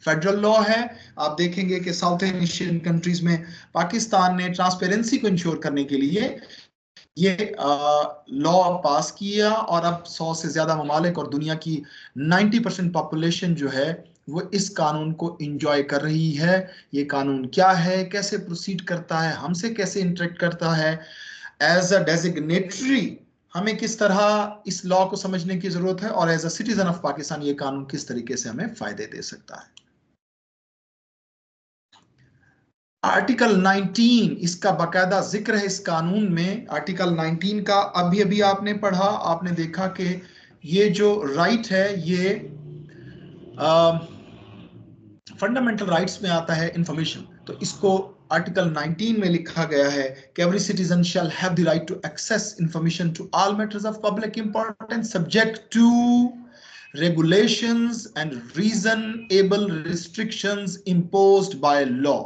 Federal law है। आप देखेंगे कि साउथ एशियन कंट्रीज में पाकिस्तान ने ट्रांसपेरेंसी को इंश्योर करने के लिए ये लॉ पास किया, और अब 100 से ज्यादा ममालिक और दुनिया की 90% पॉपुलेशन जो है वो इस कानून को इंजॉय कर रही है। ये कानून क्या है, कैसे प्रोसीड करता है, हमसे कैसे इंटरेक्ट करता है, एज अ डेजिग्नेटरी हमें किस तरह इस लॉ को समझने की जरूरत है, और as a citizen of Pakistan ये कानून किस तरीके से हमें फायदे दे सकता है। आर्टिकल 19 इसका बाकायदा जिक्र है इस कानून में। आर्टिकल 19 का अभी अभी आपने पढ़ा, आपने देखा कि ये जो राइट है ये फंडामेंटल राइट्स में आता है इंफॉर्मेशन। तो इसको आर्टिकल 19 में लिखा गया है कि every citizen shall have the right to access information to all matters of public importance subject to regulations and reasonable restrictions imposed by law।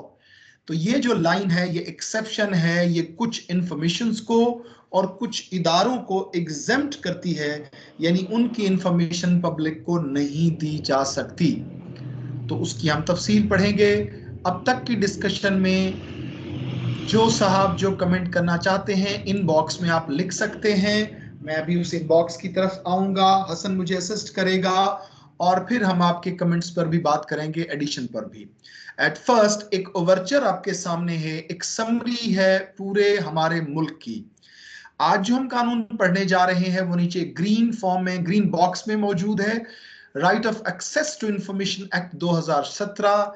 तो ये जो लाइन है ये एक्सेप्शन है, ये कुछ इंफॉर्मेशंस को और कुछ इदारों को एग्जेम्प्ट करती है, यानी उनकी इंफॉर्मेशन पब्लिक को नहीं दी जा सकती। तो उसकी हम तफसील पढ़ेंगे। अब तक की डिस्कशन में जो साहब जो कमेंट करना चाहते हैं इनबॉक्स में आप लिख सकते हैं। मैं अभी उस इनबॉक्स की तरफ आऊंगा, हसन मुझे असिस्ट करेगा, और फिर हम आपके कमेंट्स पर भी बात करेंगे, एडिशन पर भी। एट फर्स्ट एक ओवरचर आपके सामने है, एक समरी है पूरे हमारे मुल्क की। आज जो हम कानून पढ़ने जा रहे हैं वो नीचे ग्रीन फॉर्म में, ग्रीन बॉक्स में मौजूद है। Right of access to information act 2017।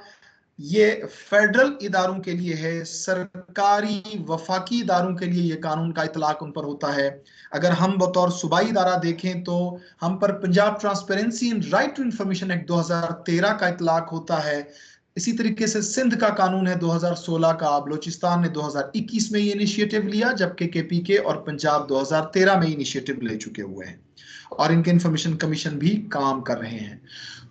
ये फेडरल इदारों के लिए है, सरकारी वफाकी इदारों के लिए ये कानून का इतलाक उन पर होता है। अगर हम बतौर सूबाई इदारा देखें तो हम पर Punjab transparency and right to information act 2013 का इतलाक होता है। इसी तरीके से सिंध का कानून है 2016 का, बलोचिस्तान ने 2021 में ये इनिशिएटिव लिया, जबकि केपीके और पंजाब 2013 में इनिशिएटिव ले चुके हुए हैं, और इनके इंफॉर्मेशन कमीशन भी काम कर रहे हैं।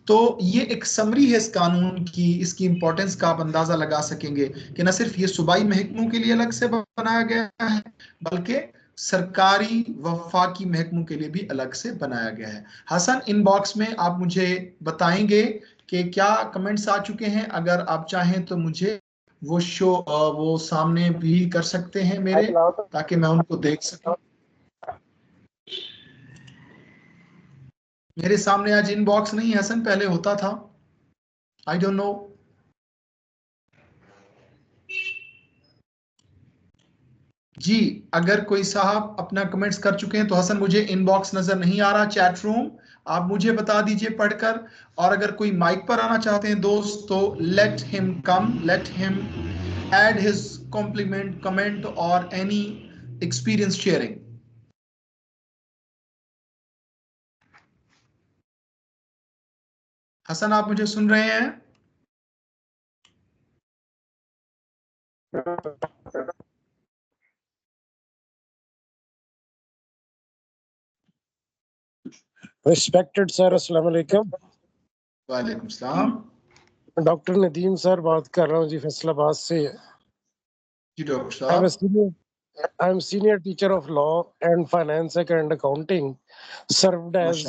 तो ये एक समरी है इस कानून की, इसकी इंपॉर्टेंस का आप अंदाजा लगा सकेंगे कि न सिर्फ ये सूबाई महकमों के लिए अलग से बनाया गया है, बल्कि सरकारी वफाकी महकमों के लिए भी अलग से बनाया गया है। हसन, इनबॉक्स में आप मुझे बताएंगे कि क्या कमेंट्स आ चुके हैं। अगर आप चाहें तो मुझे वो सामने भी कर सकते हैं मेरे, ताकि मैं उनको देख सकूं। मेरे सामने आज इनबॉक्स नहीं है हसन, पहले होता था, आई डोंट नो। जी, अगर कोई साहब अपना कमेंट्स कर चुके हैं तो हसन मुझे इनबॉक्स नजर नहीं आ रहा, चैट रूम आप मुझे बता दीजिए पढ़कर। और अगर कोई माइक पर आना चाहते हैं दोस्त तो let him come, let him add his compliment comment और एनी एक्सपीरियंस शेयरिंग। हसन, आप मुझे सुन रहे हैं? Respected sir, अस्सलाम वालेकुम। वालेकुम सलाम। डॉक्टर नदीम सर बात कर रहा हूँ जी, फैसलाबाद से। जी डॉक्टर साहब। I'm senior teacher of law and finance and accounting. Served as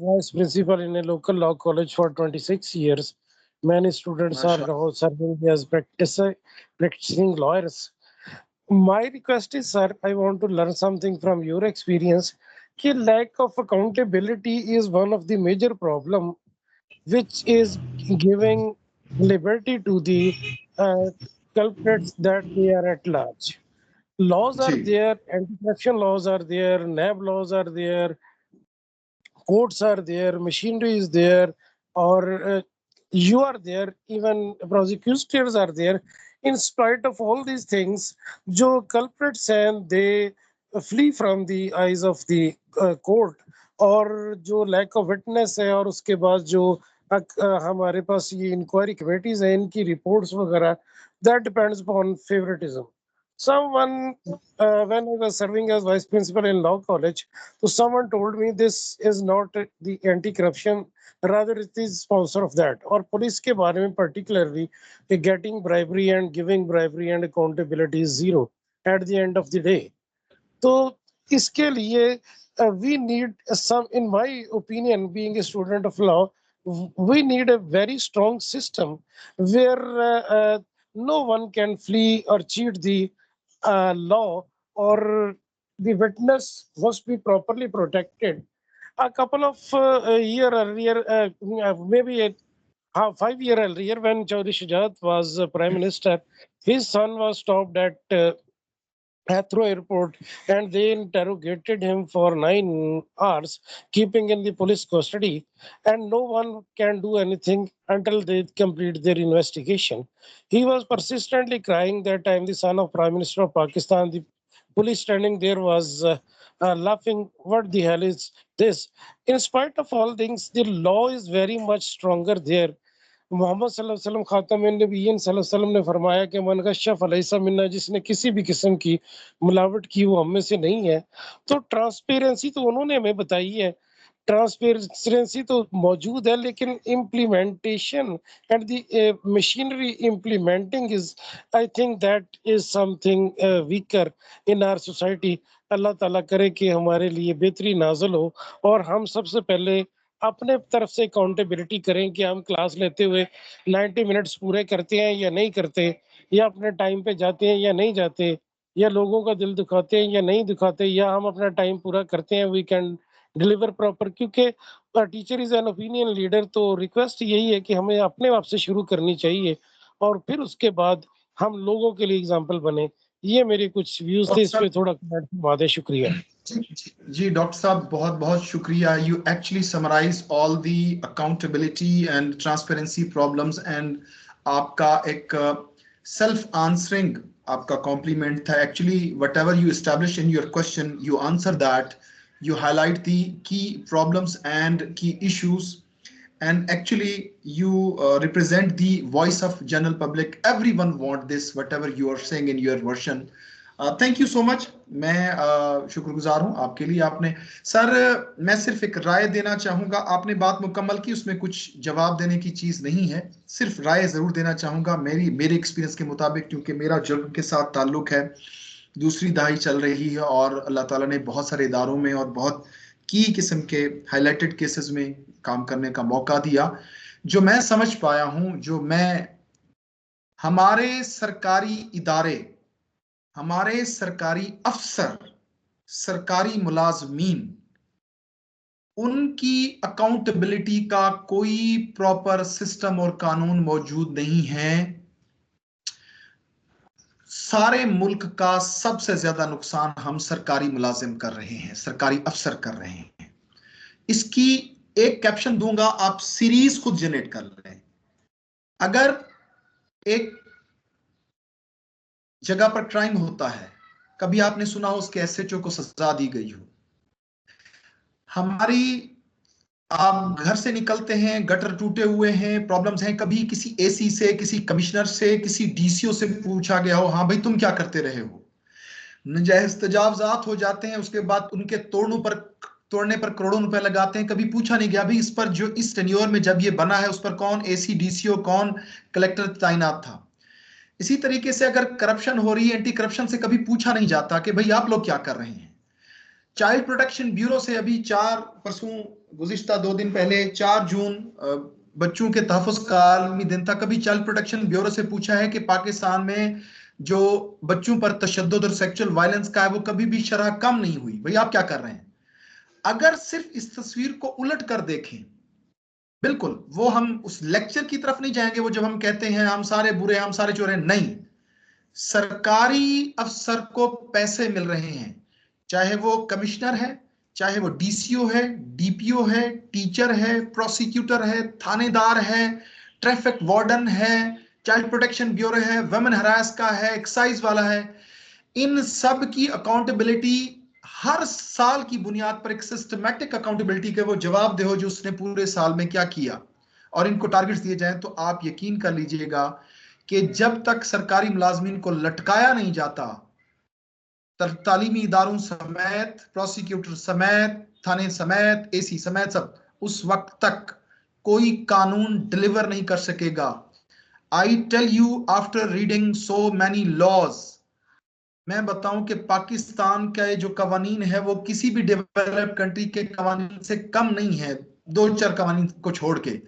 vice principal in a local law college for 26 years. Many students are now serving as practicing lawyers. My request is, sir, I want to learn something from your experience. कि lack of accountability is one of the major problem which is giving liberty to the culprits that they are at large. Laws are there, anti-corruption laws are there, NAB laws are there, courts are there, machinery is there, or you are there, even prosecutors are there. In spite of all these things, जो culprits and they flee from the eyes of the court, और जो lack of witness है, और उसके बाद जो हमारे पास ये इंक्वायरी कमेटीज हैं, इनकी रिपोर्ट्स वगैरह, that depends upon favoritism. Someone, when I was serving as vice principal in law college, so someone told me this is not the anti-corruption, rather it is sponsor of that. और police के बारे में particularly, getting bribery and giving bribery and accountability is zero at the end of the day. तो इसके लिए we need some, in my opinion, being a student of law, we need a very strong system where no one can flee or cheat the law, or the witness must be properly protected. A couple of year earlier, maybe 5 year earlier, when Chaudhry Shujaat was Prime Minister, his son was stopped at Heathrow Airport, and they interrogated him for 9 hours, keeping in the police custody, and no one can do anything until they complete their investigation. He was persistently crying that I am the son of Prime Minister of Pakistan. The police standing there was laughing. What the hell is this? In spite of all things, the law is very much stronger there. Mohammad सल्लल्लाहु अलैहि वसल्लम खातमुन नबीय्यीन सल्लल्लाहु अलैहि वसल्लम ने फरमाया कि मन गश्शा फलैसा मिन्ना, जिसने किसी भी किस्म की मिलावट की वो हम में से नहीं है। तो ट्रांसपेरेंसी तो उन्होंने हमें बताई है, ट्रांसपेरेंसी तो मौजूद है, लेकिन implementation and the machinery implementing is, I think that is something weaker in our society. अल्लाह ताला करे कि हमारे लिए बेहतरी नाज़िल हो और हम सबसे पहले अपने तरफ से अकाउंटेबिलिटी करें कि हम क्लास लेते हुए 90 मिनट्स पूरे करते हैं या नहीं करते, या अपने टाइम पे जाते हैं या नहीं जाते, या लोगों का दिल दुखाते हैं या नहीं दुखाते, या हम अपना टाइम पूरा करते हैं, वी कैन डिलीवर प्रॉपर। क्योंकि teacher is an opinion leader, तो रिक्वेस्ट यही है कि हमें अपने आप से शुरू करनी चाहिए और फिर उसके बाद हम लोगों के लिए एग्जाम्पल बने। ये मेरे कुछ व्यूज थे, इस पे थोड़ा कमेंट करवा दें। शुक्रिया। जी डॉक्टर साहब, बहुत बहुत शुक्रिया। You actually summarise all the accountability and transparency problems, and आपका एक सेल्फ आंसरिंग आपका कॉम्प्लीमेंट था। Actually whatever you establish in your question, you answer that, you highlight the key problems and key issues, and actually you represent the voice of general public. Everyone want this, whatever you are saying in your version. Thank you so much. मैं शुक्रगुजार हूं आपके लिए। आपने sir, मैं सिर्फ एक राय देना चाहूंगा। आपने बात मुकम्मल की, उसमें कुछ जवाब देने की चीज नहीं है, सिर्फ राय जरूर देना चाहूंगा मेरे एक्सपीरियंस के मुताबिक, क्योंकि मेरा जुर्म के साथ ताल्लुक है, दूसरी दहाई चल रही है, और अल्लाह ताला ने बहुत सारे इदारों में और बहुत की किस्म के हाईलाइटेड केसेस में काम करने का मौका दिया। जो मैं समझ पाया हूं, जो मैं हमारे सरकारी इदारे, हमारे सरकारी अफसर, सरकारी मुलाजमीन, उनकी अकाउंटेबिलिटी का कोई प्रॉपर सिस्टम और कानून मौजूद नहीं है। सारे मुल्क का सबसे ज्यादा नुकसान हम सरकारी मुलाजिम कर रहे हैं, सरकारी अफसर कर रहे हैं। इसकी एक कैप्शन दूंगा, आप सीरीज खुद जनरेट कर लें। अगर एक जगह पर क्राइम होता है, कभी आपने सुना हो उसके एसएचओ को सजा दी गई हो। हमारी, आप घर से निकलते हैं, गटर टूटे हुए हैं, प्रॉब्लम्स हैं, कभी किसी एसी से, किसी कमिश्नर से, किसी डीसीओ से पूछा गया हो, हाँ भाई तुम क्या करते रहे हो? नजायज तजावजात हो जाते हैं, उसके बाद उनके तोड़ने पर करोड़ों रुपए लगाते हैं, कभी पूछा नहीं गया भाई इस पर, जो इस टेन्योर में जब ये बना है, उस पर कौन एसी डीसीओ, कौन कलेक्टर तैनात था। इसी तरीके से अगर करप्शन हो रही है, एंटी करप्शन से कभी पूछा नहीं जाता कि भाई आप लोग क्या कर रहे हैं। चाइल्ड प्रोटेक्शन ब्यूरो से अभी गुज़िश्ता 2 दिन पहले 4 जून बच्चों के तहफ़्फ़ुज़ का आलमी दिन था। कभी चाइल्ड प्रोटेक्शन ब्यूरो से पूछा है कि पाकिस्तान में जो बच्चों पर तशद्दुद और सेक्सुअल वायलेंस का है, वो कभी भी शरह कम नहीं हुई? भाई आप क्या कर रहे हैं? अगर सिर्फ इस तस्वीर को उलट कर देखें, बिल्कुल वो हम उस लेक्चर की तरफ नहीं जाएंगे, वो जब हम कहते हैं हम सारे बुरे, हम सारे चोर हैं, नहीं। सरकारी अफसर को पैसे मिल रहे हैं, चाहे वो कमिश्नर है, चाहे वो डीसीओ है, डीपीओ है, टीचर है, प्रोसिक्यूटर है, थानेदार है, ट्रैफिक वार्डन है, चाइल्ड प्रोटेक्शन ब्यूरो है, वुमेन हरास का है, एक्साइज वाला है। इन सब की अकाउंटेबिलिटी हर साल की बुनियाद पर एक सिस्टमैटिक अकाउंटेबिलिटी के वो जवाब दे हो जो उसने पूरे साल में क्या किया, और इनको टारगेट्स दिए जाएं, तो आप यकीन कर लीजिएगा कि जब तक सरकारी मुलाजमीन को लटकाया नहीं जाता, तालीमी इदारों समेत, प्रोसिक्यूटर समेत, थाने समेत, एसी समेत सब, उस वक्त तक कोई कानून डिलीवर नहीं कर सकेगा। I tell you, after reading so many laws, मैं बताऊं कि पाकिस्तान का जो कवानीन है वो किसी भी डेवलप्ड कंट्री के कवानीन से कम नहीं है। दो चार कवानीन को छोड़ के,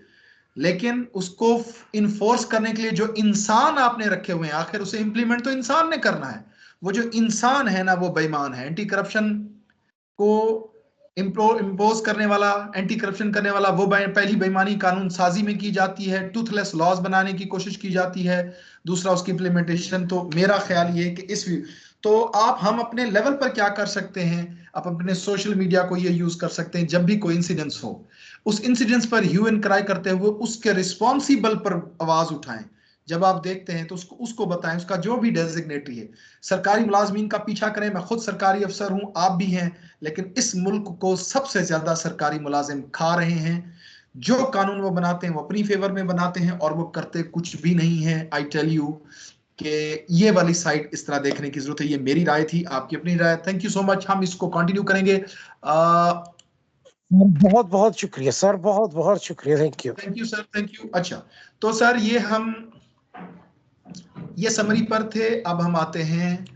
लेकिन उसको इन्फोर्स करने के लिए जो इंसान आपने रखे हुए हैं, आखिर उसे इंप्लीमेंट तो इंसान ने करना है। वो जो इंसान है ना, वो बेईमान है। एंटी करप्शन को इम्पोज करने वाला, एंटी करप्शन करने वाला, वो पहली बेईमानी कानून साजी में की जाती है, टूथलेस लॉज बनाने की कोशिश की जाती है। दूसरा उसकी इम्प्लीमेंटेशन। तो मेरा ख्याल ये है कि तो हम अपने लेवल पर क्या कर सकते हैं, आप अपने सोशल मीडिया को ये यूज कर सकते हैं, जब भी कोई इंसिडेंस हो, उस इंसिडेंस पर ह्यू एंड क्राई करते हुए उसके रिस्पॉन्सिबल पर आवाज उठाएं। जब आप देखते हैं तो उसको बताएं, उसका जो भी डेजिग्नेटरी है। सरकारी मुलाजमीन का पीछा करें, मैं खुद सरकारी अफसर हूं, आप भी हैं, लेकिन इस मुल्क को सबसे ज्यादा सरकारी मुलाजिम खा रहे हैं। जो कानून वो बनाते हैं वो अपनी फेवर में बनाते हैं और वो करते कुछ भी नहीं है। आई टेल यू कि ये वाली साइड इस तरह देखने की जरूरत है। ये मेरी राय थी, आपकी अपनी राय। थैंक यू सो मच, हम इसको कंटिन्यू करेंगे। बहुत बहुत शुक्रिया सर, बहुत बहुत शुक्रिया, thank you. Thank you sir, thank you. अच्छा, तो सर ये समरी पर थे। अब हम आते हैं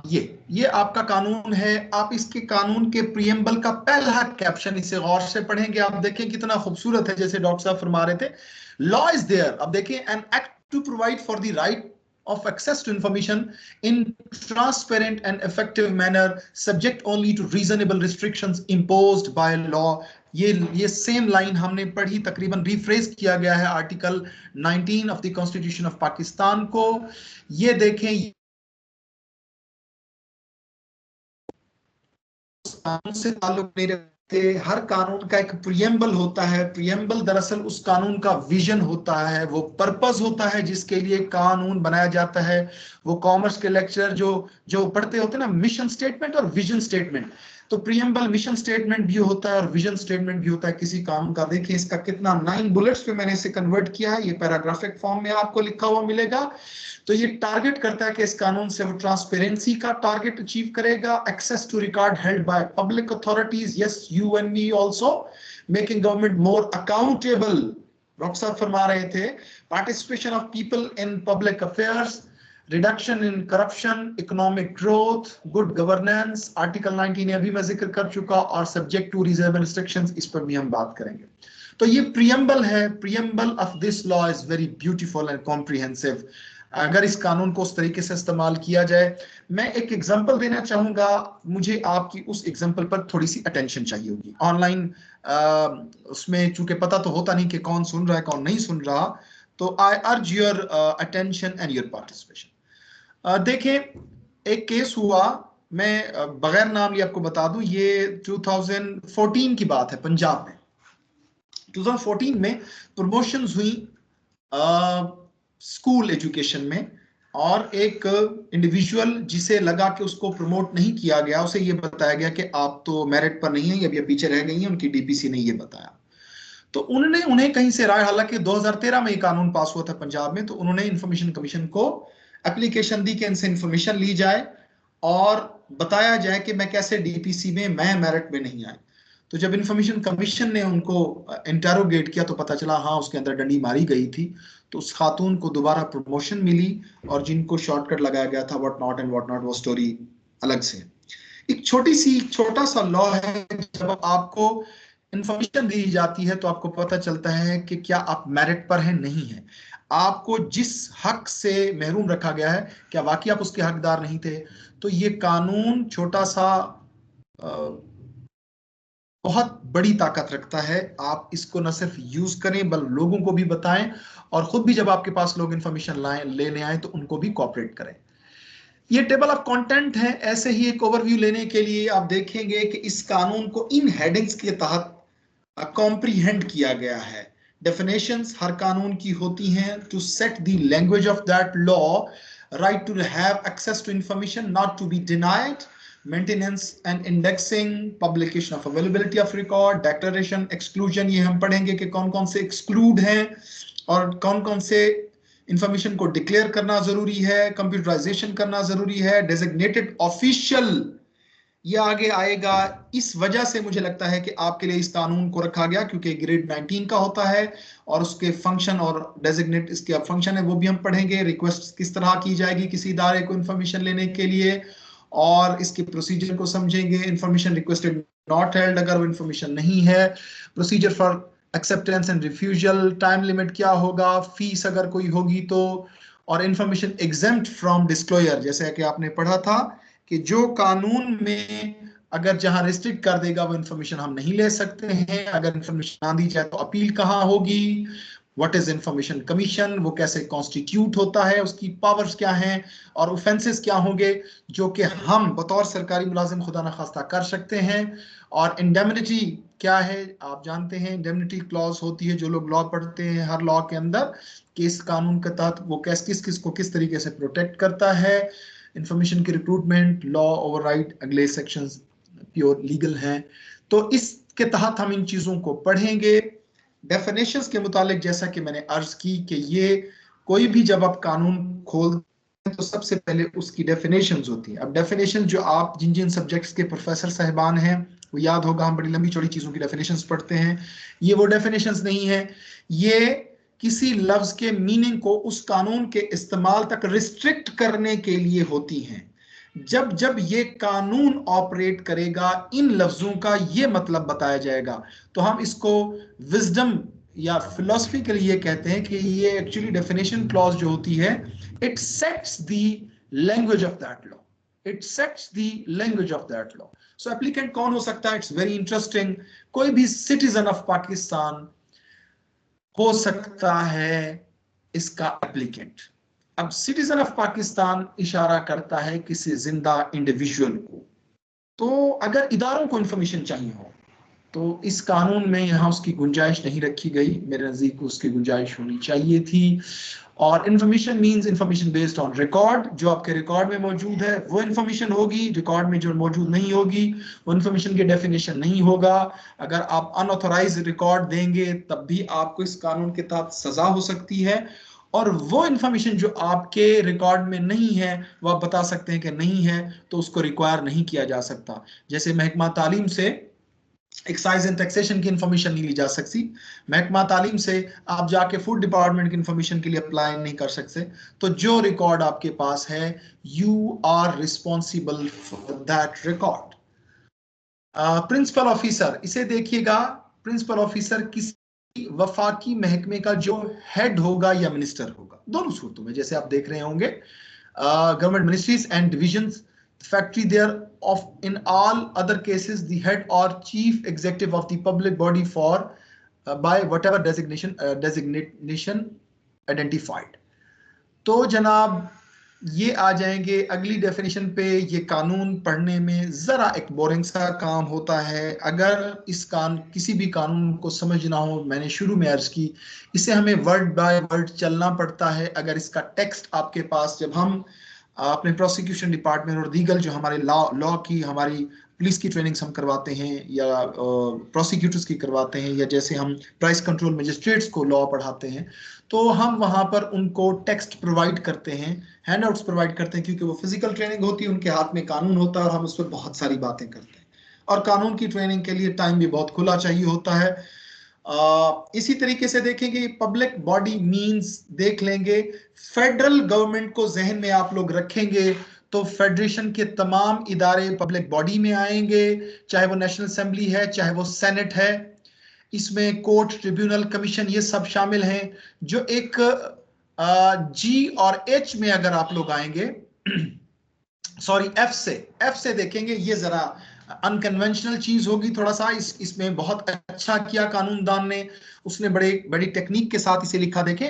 ये आपका कानून है। आप इसके कानून के प्रियम्बल का पहला कैप्शन इसे गौर से पढ़ेंगे, आप देखें कितना खूबसूरत है, जैसे डॉक्टर साहब फरमा रहे थे, लॉ इज देयर। अब देखिए, an act to provide for the right of access to information in transparent and effective manner, subject only to reasonable restrictions imposed by law। ये सेम लाइन हमने पढ़ी, तकरीबन रिफ्रेज किया गया है article 19 of the constitution of Pakistan को। ये देखें, कानून से ताल्लुक नहीं रखते। हर कानून का एक प्रियम्बल होता है। प्रियम्बल दरअसल उस कानून का विजन होता है, वो पर्पस होता है जिसके लिए कानून बनाया जाता है। वो कॉमर्स के लेक्चर जो पढ़ते होते हैं ना, मिशन स्टेटमेंट और विजन स्टेटमेंट, तो प्रियम्बल मिशन स्टेटमेंट भी होता है और विजन स्टेटमेंट भी होता है किसी कानून का। देखिए इसका कितना 9 बुलेट्स पे मैंने इसे कन्वर्ट किया है, ये पैराग्राफिक फॉर्म में आपको लिखा हुआ मिलेगा। तो ये टारगेट करता है कि इस कानून से वो ट्रांसपेरेंसी का टारगेट अचीव करेगा, access to record held by public authorities, yes you and me also, making government more accountable. Doctor साहब फरमा रहे थे, participation of people in public affairs, reduction in corruption, economic growth, good governance, article 19 अभी मैं जिक्र कर चुका, और सब्जेक्ट टू रीजनेबल रिस्ट्रिक्शंस, इस पर भी हम बात करेंगे। तो ये प्रियम्बल है। Preamble of this law is very beautiful and comprehensive. अगर इस कानून को उस तरीके से इस्तेमाल किया जाए, मैं एक एग्जांपल देना चाहूंगा, मुझे आपकी उस एग्जांपल पर थोड़ी सी अटेंशन चाहिए होगी। ऑनलाइन उसमें चूंकि पता तो होता नहीं कि कौन सुन रहा है कौन नहीं सुन रहा, तो आई अर्ज your attention and your participation. देखें, एक केस हुआ, मैं बगैर नाम लिए आपको बता दूं, ये 2014 की बात है। पंजाब में 2014 में प्रमोशंस हुई स्कूल एजुकेशन में, और एक इंडिविजुअल जिसे लगा कि उसको प्रमोट नहीं किया गया, उसे ये बताया गया कि आप तो मेरिट पर नहीं है, ये पीछे रह गई हैं, उनकी डीपीसी ने ये बताया। तो उन्होंने उन्हें कहीं से राय, हालांकि 2013 में ये कानून पास हुआ था पंजाब में, तो उन्होंने इंफॉर्मेशन कमीशन को एप्लीकेशन दी कि इनसे इंफॉर्मेशन ली जाए और बताया जाए कि मैं कैसे डीपीसी में, मैं मेरिट में नहीं आई। तो जब इंफॉर्मेशन कमीशन ने उनको इंटरोगेट किया तो पता चला हाँ उसके अंदर डंडी मारी गई थी। तो उस खातून को दोबारा प्रमोशन मिली, और जिनको शॉर्टकट लगाया गया था what not and what not, वो स्टोरी अलग से। एक छोटा सा लॉ है, जब आपको इंफॉर्मेशन दी जाती है तो आपको पता चलता है कि क्या आप मेरिट पर हैं, नहीं है। आपको जिस हक से महरूम रखा गया है, क्या वाकई आप उसके हकदार नहीं थे। तो ये कानून छोटा सा बहुत बड़ी ताकत रखता है। आप इसको न सिर्फ यूज करें बल्कि लोगों को भी बताएं, और खुद भी जब आपके पास लोग इंफॉर्मेशन लाएं लेने आए तो उनको भी कोऑपरेट करें। ये टेबल ऑफ कंटेंट है। ऐसे ही एक ओवरव्यू लेने के लिए आप देखेंगे कि इस कानून को इन हेडिंग्स के तहत कॉम्प्रीहेंड किया गया है। डेफिनेशंस हर कानून की होती हैं, to set the language of that law, right to have access to information not to be denied, maintenance and indexing, publication of availability of record, declaration, exclusion, ये हम पढ़ेंगे कि कौन कौन से एक्सक्लूड हैं और कौन कौन से इंफॉर्मेशन को डिक्लेयर करना जरूरी है, कंप्यूटराइजेशन करना जरूरी है, डेजिग्नेटेड ऑफिशियल, ये आगे आएगा। इस वजह से मुझे लगता है कि आपके लिए इस कानून को रखा गया, क्योंकि ग्रेड 19 का होता है और उसके फंक्शन और डेजिग्नेट इसके फंक्शन है वो भी हम पढ़ेंगे। रिक्वेस्ट किस तरह की जाएगी किसी इदारे को इंफॉर्मेशन लेने के लिए, और इसके प्रोसीजर को समझेंगे। इंफॉर्मेशन रिक्वेस्टेड नॉट हेल्ड अगर वो इंफॉर्मेशन नहीं है, procedure for acceptance and refusal, time limit क्या होगा, फीस अगर कोई होगी तो, और इंफॉर्मेशन एग्जेम्प्ट फ्रॉम डिस्क्लोजर, जैसे कि आपने पढ़ा था कि जो कानून में अगर जहां रिस्ट्रिक्ट कर देगा वो इंफॉर्मेशन हम नहीं ले सकते हैं, अगर इंफॉर्मेशन ना दी जाए तो अपील कहाँ होगी, व्हाट इज इंफॉर्मेशन कमीशन, वो कैसे कॉन्स्टिट्यूट होता है, उसकी पावर्स क्या हैं, और ऑफेंसेस क्या होंगे जो कि हम बतौर सरकारी मुलाजिम खुदा न खास्ता कर सकते हैं, और इंडेमनिटी क्या है, आप जानते हैं इंडेमनिटी क्लॉज होती है, जो लोग लॉ पढ़ते हैं हर लॉ के अंदर कि इस कानून के तहत वो किस किस को किस तरीके से प्रोटेक्ट करता है, इंफॉर्मेशन की रिक्रूटमेंट, लॉ ओवरराइड, अगले सेक्शंस प्योर लीगल हैं। तो इसके तहत हम इन चीजों को पढ़ेंगे। डेफिनेशंस के मुतालिक जैसा कि मैंने अर्ज की कि ये कोई भी जब आप कानून खोल तो सबसे पहले उसकी डेफिनेशंस होती है। अब डेफिनेशन जो आप जिन जिन सब्जेक्ट्स के प्रोफेसर साहिबान हैं वो याद होगा, हम बड़ी लंबी चौड़ी चीजों की डेफिनेशंस पढ़ते हैं, ये वो डेफिनेशंस नहीं है, ये किसी लफ्ज के मीनिंग को उस कानून के इस्तेमाल तक रिस्ट्रिक्ट करने के लिए होती हैं। जब जब ये कानून ऑपरेट करेगा इन लफ्जों का ये मतलब बताया जाएगा, तो हम इसको विजडम या फिलोसफी के लिए कहते हैं कि ये एक्चुअली डेफिनेशन क्लॉज जो होती है, it sets the language of that law, it sets the language of that law. So applicant कौन हो सकता है? इट्स वेरी इंटरेस्टिंग, कोई भी सिटीजन ऑफ पाकिस्तान हो सकता है इसका एप्लीकेंट। अब सिटीजन ऑफ पाकिस्तान इशारा करता है किसी जिंदा इंडिविजुअल को, तो अगर इदारों को इंफॉर्मेशन चाहिए हो तो इस कानून में यहाँ उसकी गुंजाइश नहीं रखी गई, मेरे नजदीक उसकी गुंजाइश होनी चाहिए थी। और information means information based on record, जो आपके रिकॉर्ड में मौजूद है वो इंफॉर्मेशन होगी, रिकॉर्ड में जो मौजूद नहीं होगी वो इंफॉर्मेशन की डेफिनेशन नहीं होगा। अगर आप अनऑथोराइज रिकॉर्ड देंगे तब भी आपको इस कानून के तहत सजा हो सकती है, और वो इंफॉर्मेशन जो आपके रिकॉर्ड में नहीं है वो आप बता सकते हैं कि नहीं है, तो उसको रिक्वायर नहीं किया जा सकता। जैसे महकमा तालीम से एक्साइज एंड टैक्सेशन की इंफॉर्मेशन नहीं ली जा सकती, महकमा तालीम से आप जाके फूड डिपार्टमेंट की इंफॉर्मेशन के लिए अप्लाई नहीं कर सकते। तो जो रिकॉर्ड आपके पास है you are responsible for that record. Principal officer, इसे देखिएगा, प्रिंसिपल ऑफिसर किसी वफाकी महकमे का जो हेड होगा या मिनिस्टर होगा, दोनों सूरतों में जैसे आप देख रहे होंगे, government ministries and divisions factory there of in all other cases the head or chief executive of the public body for by whatever designation identified। तो जनाब ये आ जाएंगे अगली डेफिनेशन पे। ये कानून पढ़ने में जरा एक बोरिंग सा काम होता है, अगर इस किसी भी कानून को समझना हो, मैंने शुरू में अर्ज की, इसे हमें वर्ड बाय वर्ड चलना पड़ता है। अगर इसका टेक्स्ट आपके पास, जब हम अपने प्रोसिक्यूशन डिपार्टमेंट और दीगर जो हमारे लॉ की, हमारी पुलिस की ट्रेनिंग्स हम करवाते हैं या प्रोसिक्यूटर्स की करवाते हैं, या जैसे हम प्राइस कंट्रोल मजिस्ट्रेट्स को लॉ पढ़ाते हैं, तो हम वहां पर उनको टेक्स्ट प्रोवाइड करते हैं, हैंडआउट्स प्रोवाइड करते हैं, क्योंकि वो फिजिकल ट्रेनिंग होती है, उनके हाथ में कानून होता है और हम उस पर बहुत सारी बातें करते हैं। और कानून की ट्रेनिंग के लिए टाइम भी बहुत खुला चाहिए होता है। इसी तरीके से देखेंगे पब्लिक बॉडी मींस, देख लेंगे फेडरल गवर्नमेंट को जहन में आप लोग रखेंगे तो फेडरेशन के तमाम इदारे पब्लिक बॉडी में आएंगे, चाहे वो नेशनल असेंबली है, चाहे वो सेनेट है, इसमें कोर्ट, ट्रिब्यूनल, कमीशन, ये सब शामिल हैं। जो एक जी और एच में अगर आप लोग आएंगे, सॉरी एफ से देखेंगे, ये जरा अनकन्वेंशनल चीज होगी थोड़ा सा, इसमें बहुत अच्छा किया कानूनदान ने, उसने बड़ी टेक्निक के साथ इसे लिखा। देखें,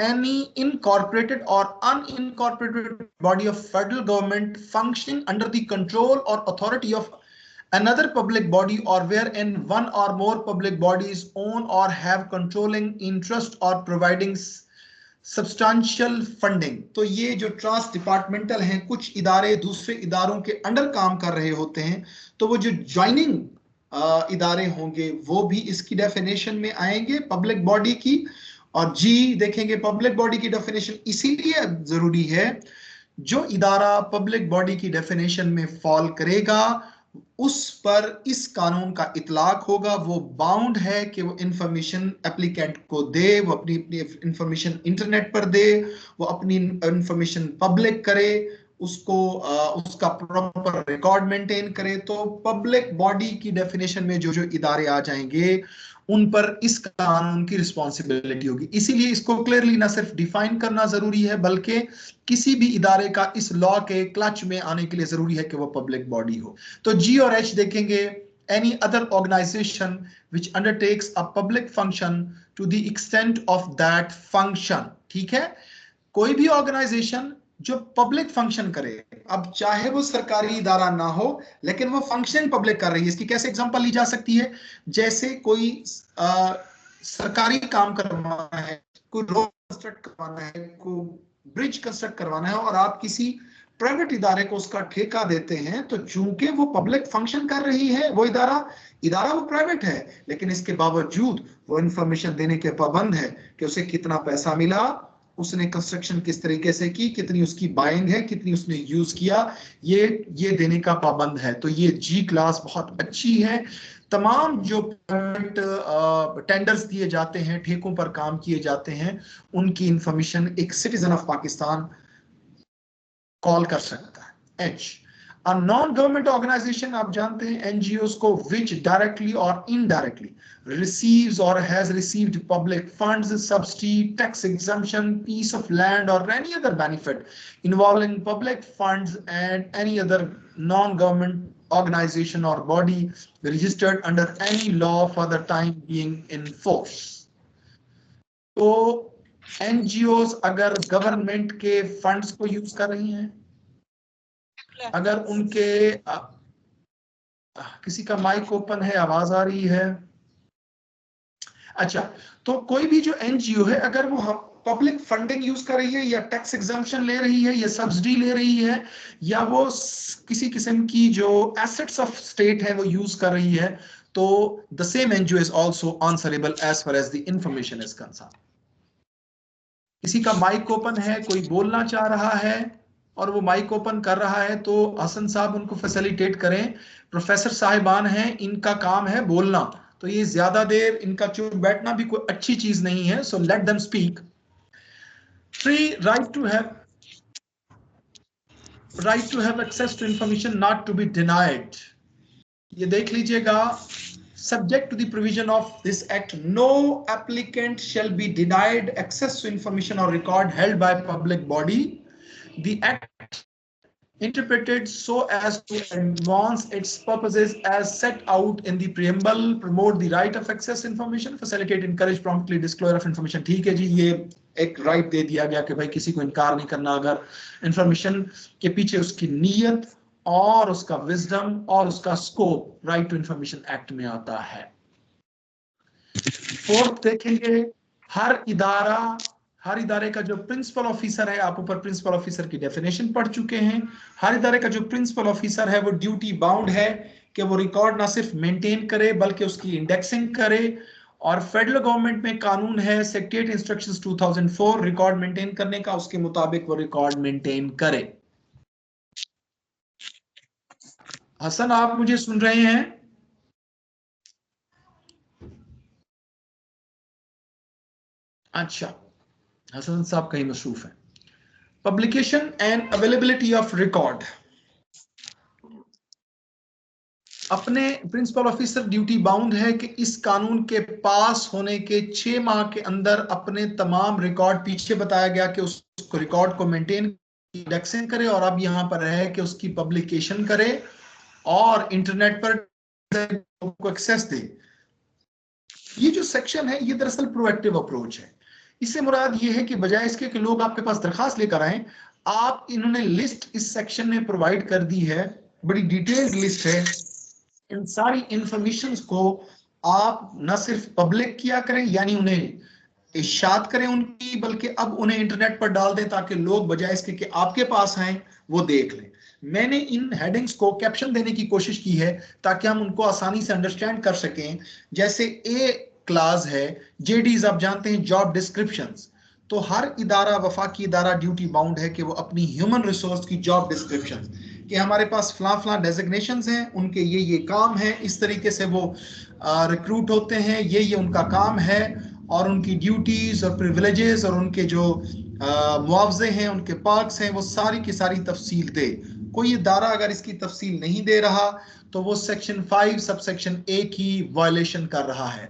any incorporated or unincorporated body of federal government functioning under the control or authority of another public body or wherein one or more public bodies own or have controlling interest or providing substantial funding. तो ये जो trust departmental हैं, कुछ इदारे दूसरे इदारों के under काम कर रहे होते हैं, तो वो जो ज्वाइनिंग इदारे होंगे वो भी इसकी डेफिनेशन में आएंगे पब्लिक बॉडी की। और जी देखेंगे, पब्लिक बॉडी की डेफिनेशन इसीलिए जरूरी है, जो इदारा पब्लिक बॉडी की डेफिनेशन में फॉल करेगा उस पर इस कानून का इतलाक होगा, वो बाउंड है कि वो इंफॉर्मेशन एप्लीकेंट को दे, वो अपनी इंफॉर्मेशन इंटरनेट पर दे, वो अपनी इंफॉर्मेशन पब्लिक करे, उसका प्रॉपर रिकॉर्ड मेंटेन करे। तो पब्लिक बॉडी की डेफिनेशन में जो जो इदारे आ जाएंगे उन पर इस कानून की रिस्पॉन्सिबिलिटी होगी। इसीलिए इसको क्लियरली ना सिर्फ डिफाइन करना जरूरी है, बल्कि किसी भी इदारे का इस लॉ के क्लच में आने के लिए जरूरी है कि वो पब्लिक बॉडी हो। तो जी और एच देखेंगे, any other organisation which undertakes a public function to the extent of that function. ठीक है, कोई भी ऑर्गेनाइजेशन जो पब्लिक फंक्शन करे, अब चाहे वो सरकारी इदारा ना हो लेकिन वो फंक्शन पब्लिक कर रही है। इसकी कैसे एग्जांपल ली जा सकती है? जैसे कोई सरकारी काम करवाना है, कोई रोड कंस्ट्रक्ट करवाना है, कोई ब्रिज कंस्ट्रक्ट करवाना है, और आप किसी प्राइवेट इदारे को उसका ठेका देते हैं, तो चूंकि वो पब्लिक फंक्शन कर रही है वो इदारा वो प्राइवेट है, लेकिन इसके बावजूद वो इंफॉर्मेशन देने के पाबंद है कि उसे कितना पैसा मिला, उसने कंस्ट्रक्शन किस तरीके से की, कितनी उसकी बाइंग है, कितनी उसने यूज किया, ये देने का पाबंद है। तो ये जी क्लास बहुत अच्छी है। तमाम जो टेंडर्स दिए जाते हैं, ठेकों पर काम किए जाते हैं, उनकी इंफॉर्मेशन एक सिटीजन ऑफ पाकिस्तान कॉल कर सकता है। H, a non government organisation, आप जानते हैं एनजीओ को, विच डायरेक्टली और indirectly receives or has received public funds, subsidy, tax exemption, piece of land, or any other benefit involving public funds, and any other non-government organization or body registered under any law for the time being in force. तो NGO अगर government के funds को use कर रही हैं, अगर उनके किसी का माइक ओपन है, आवाज आ रही है? अच्छा, तो कोई भी जो एनजीओ है अगर वो पब्लिक फंडिंग यूज कर रही है, या टैक्स एग्जम्पशन ले रही है, या सब्सिडी ले रही है, या वो किसी किस्म की जो एसेट्स ऑफ स्टेट है वो यूज कर रही है, तो the same NGO is also answerable as far as the information is concern. किसी का माइक ओपन है, कोई बोलना चाह रहा है और वो माइक ओपन कर रहा है, तो हसन साहब उनको फैसिलिटेट करें। प्रोफेसर साहिबान हैं, इनका काम है बोलना, तो ये ज्यादा देर इनका चुप बैठना भी कोई अच्छी चीज नहीं है। So let them speak. Free right to have access to information not to be denied. ये देख लीजिएगा, subject to the provision of this act, no applicant shall be denied access to information or record held by public body. The act interpreted so as to advance its purposes as set out in the preamble, promote the right of access information, facilitate, encourage promptly disclosure of information. ठीक है जी, ये एक right they दिया गया कि भाई किसी को इनकार नहीं करना अगर इंफॉर्मेशन के पीछे उसकी नीयत और उसका विजडम और उसका scope right to information act में आता है। फोर्थ देखेंगे, हर इदारे का जो प्रिंसिपल ऑफिसर है, आप ऊपर प्रिंसिपल ऑफिसर की डेफिनेशन पढ़ चुके हैं। हर इदारे का जो प्रिंसिपल ऑफिसर है वो ड्यूटी बाउंड है कि वो रिकॉर्ड ना सिर्फ मेंटेन करे बल्कि उसकी इंडेक्सिंग करे। और फेडरल गवर्नमेंट में कानून है सेक्रेटरी इंस्ट्रक्शंस 2004 रिकॉर्ड मेंटेन करने का, उसके मुताबिक वो रिकॉर्ड मेंटेन करे। हसन, आप मुझे सुन रहे हैं? अच्छा, हसन साहब कहीं मसरूफ है। Publication and availability of record, अपने प्रिंसिपल ऑफिसर ड्यूटी बाउंड है कि इस कानून के पास होने के 6 माह के अंदर अपने तमाम रिकॉर्ड, पीछे बताया गया कि उसको रिकॉर्ड को मेंटेन इंडेक्सिंग करे, और अब यहां पर है कि उसकी पब्लिकेशन करे और इंटरनेट पर को एक्सेस दे। ये जो सेक्शन है ये दरअसल प्रोएक्टिव अप्रोच है। इससे मुराद ये है कि बजाय इसके कि लोग आपके पास दरखास्त लेकर आए, आप इन्होंने लिस्ट इस सेक्शन में प्रोवाइड कर दी है, बड़ी डिटेल्ड लिस्ट है। इन सारी इंफॉर्मेशंस को आप न सिर्फ पब्लिक किया करें, यानी उन्हें इशात करें उनकी, बल्कि अब उन्हें इंटरनेट पर डाल दें ताकि लोग बजाय इसके कि आपके पास आए वो देख लें। मैंने इन हेडिंग्स को कैप्शन देने की कोशिश की है ताकि हम उनको आसानी से अंडरस्टैंड कर सकें। जैसे ए क्लास है, जेडीज आप जानते हैं जॉब डिस्क्रिप्शंस, तो हर इदारा, वफाकी इदारा ड्यूटी बाउंड है कि वो अपनी ह्यूमन रिसोर्स की जॉब डिस्क्रिप्शन, कि हमारे पास फलां डेजिग्नेशंस हैं, उनके ये काम है, इस तरीके से वो रिक्रूट होते हैं, ये उनका काम है, और उनकी ड्यूटीज और प्रिविलेजेस और उनके जो मुआवजे हैं, उनके पर्क्स हैं, वो सारी की सारी तफसील दे। कोई इदारा अगर इसकी तफसील नहीं दे रहा तो वो सेक्शन 5 सब सेक्शन ए की वायलेशन कर रहा है।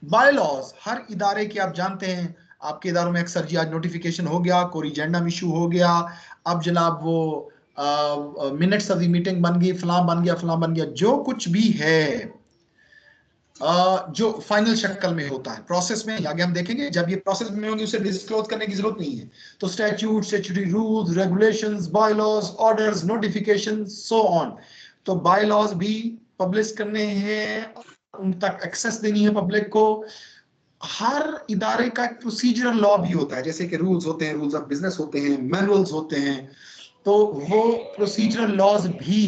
बायलॉज हर इदारे के, आप जानते हैं आपके इदारों में अक्सर जी आज नोटिफिकेशन हो गया, कोरिजेंडम इशू हो गया, अब जनाब वो मिनट्स ऑफ द मीटिंग बन गई, फलां बन गया, फलां बन गया, जो कुछ भी है जो फाइनल शक्ल में होता है प्रोसेस में, आगे हम देखेंगे जब ये प्रोसेस में होंगे उसे डिस्क्लोज करने की जरूरत नहीं है। तो statute, statutory rules, regulations, bylaws, orders, notification, so on. तो बायलॉज भी पब्लिश करने हैं, उन तक एक्सेस देनी है पब्लिक को। हर इदारे का एक प्रोसीजरल लॉ भी होता है, जैसे कि रूल्स होते हैं, रूल्स ऑफ बिजनेस होते हैं, मैनुअल्स होते हैं, तो वो प्रोसीजरल लॉज भी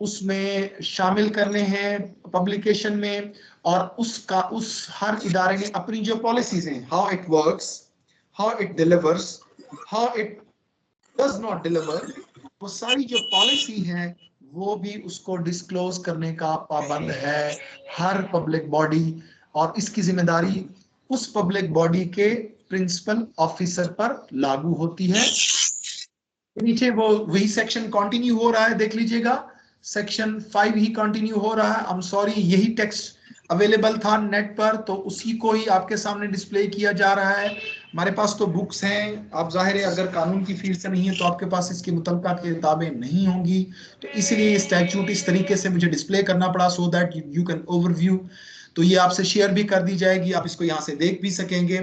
उसमें शामिल करने हैं पब्लिकेशन में। और उसका उस हर इदारे ने अपनी जो पॉलिसीज हैं, how it works, how it delivers, how it does not deliver, वो सारी जो पॉलिसी है वो भी उसको डिस्क्लोज करने का पाबंद है हर पब्लिक बॉडी। और इसकी जिम्मेदारी उस पब्लिक बॉडी के प्रिंसिपल ऑफिसर पर लागू होती है। नीचे वो वही सेक्शन कंटिन्यू हो रहा है, देख लीजिएगा, सेक्शन 5 ही कंटिन्यू हो रहा है। आई एम सॉरी, यही टेक्स्ट अवेलेबल था नेट पर, तो उसी को ही आपके सामने डिस्प्ले किया जा रहा है। हमारे पास तो बुक्स हैं, आप जाहिर है अगर कानून की फील्ड से नहीं है तो आपके पास इसकी मुतलका किताबें नहीं होंगी, तो इसलिए स्टैट्यूट इस तरीके से मुझे डिस्प्ले करना पड़ा, so that you can overview. तो ये आपसे शेयर भी कर दी जाएगी, आप इसको यहाँ से देख भी सकेंगे।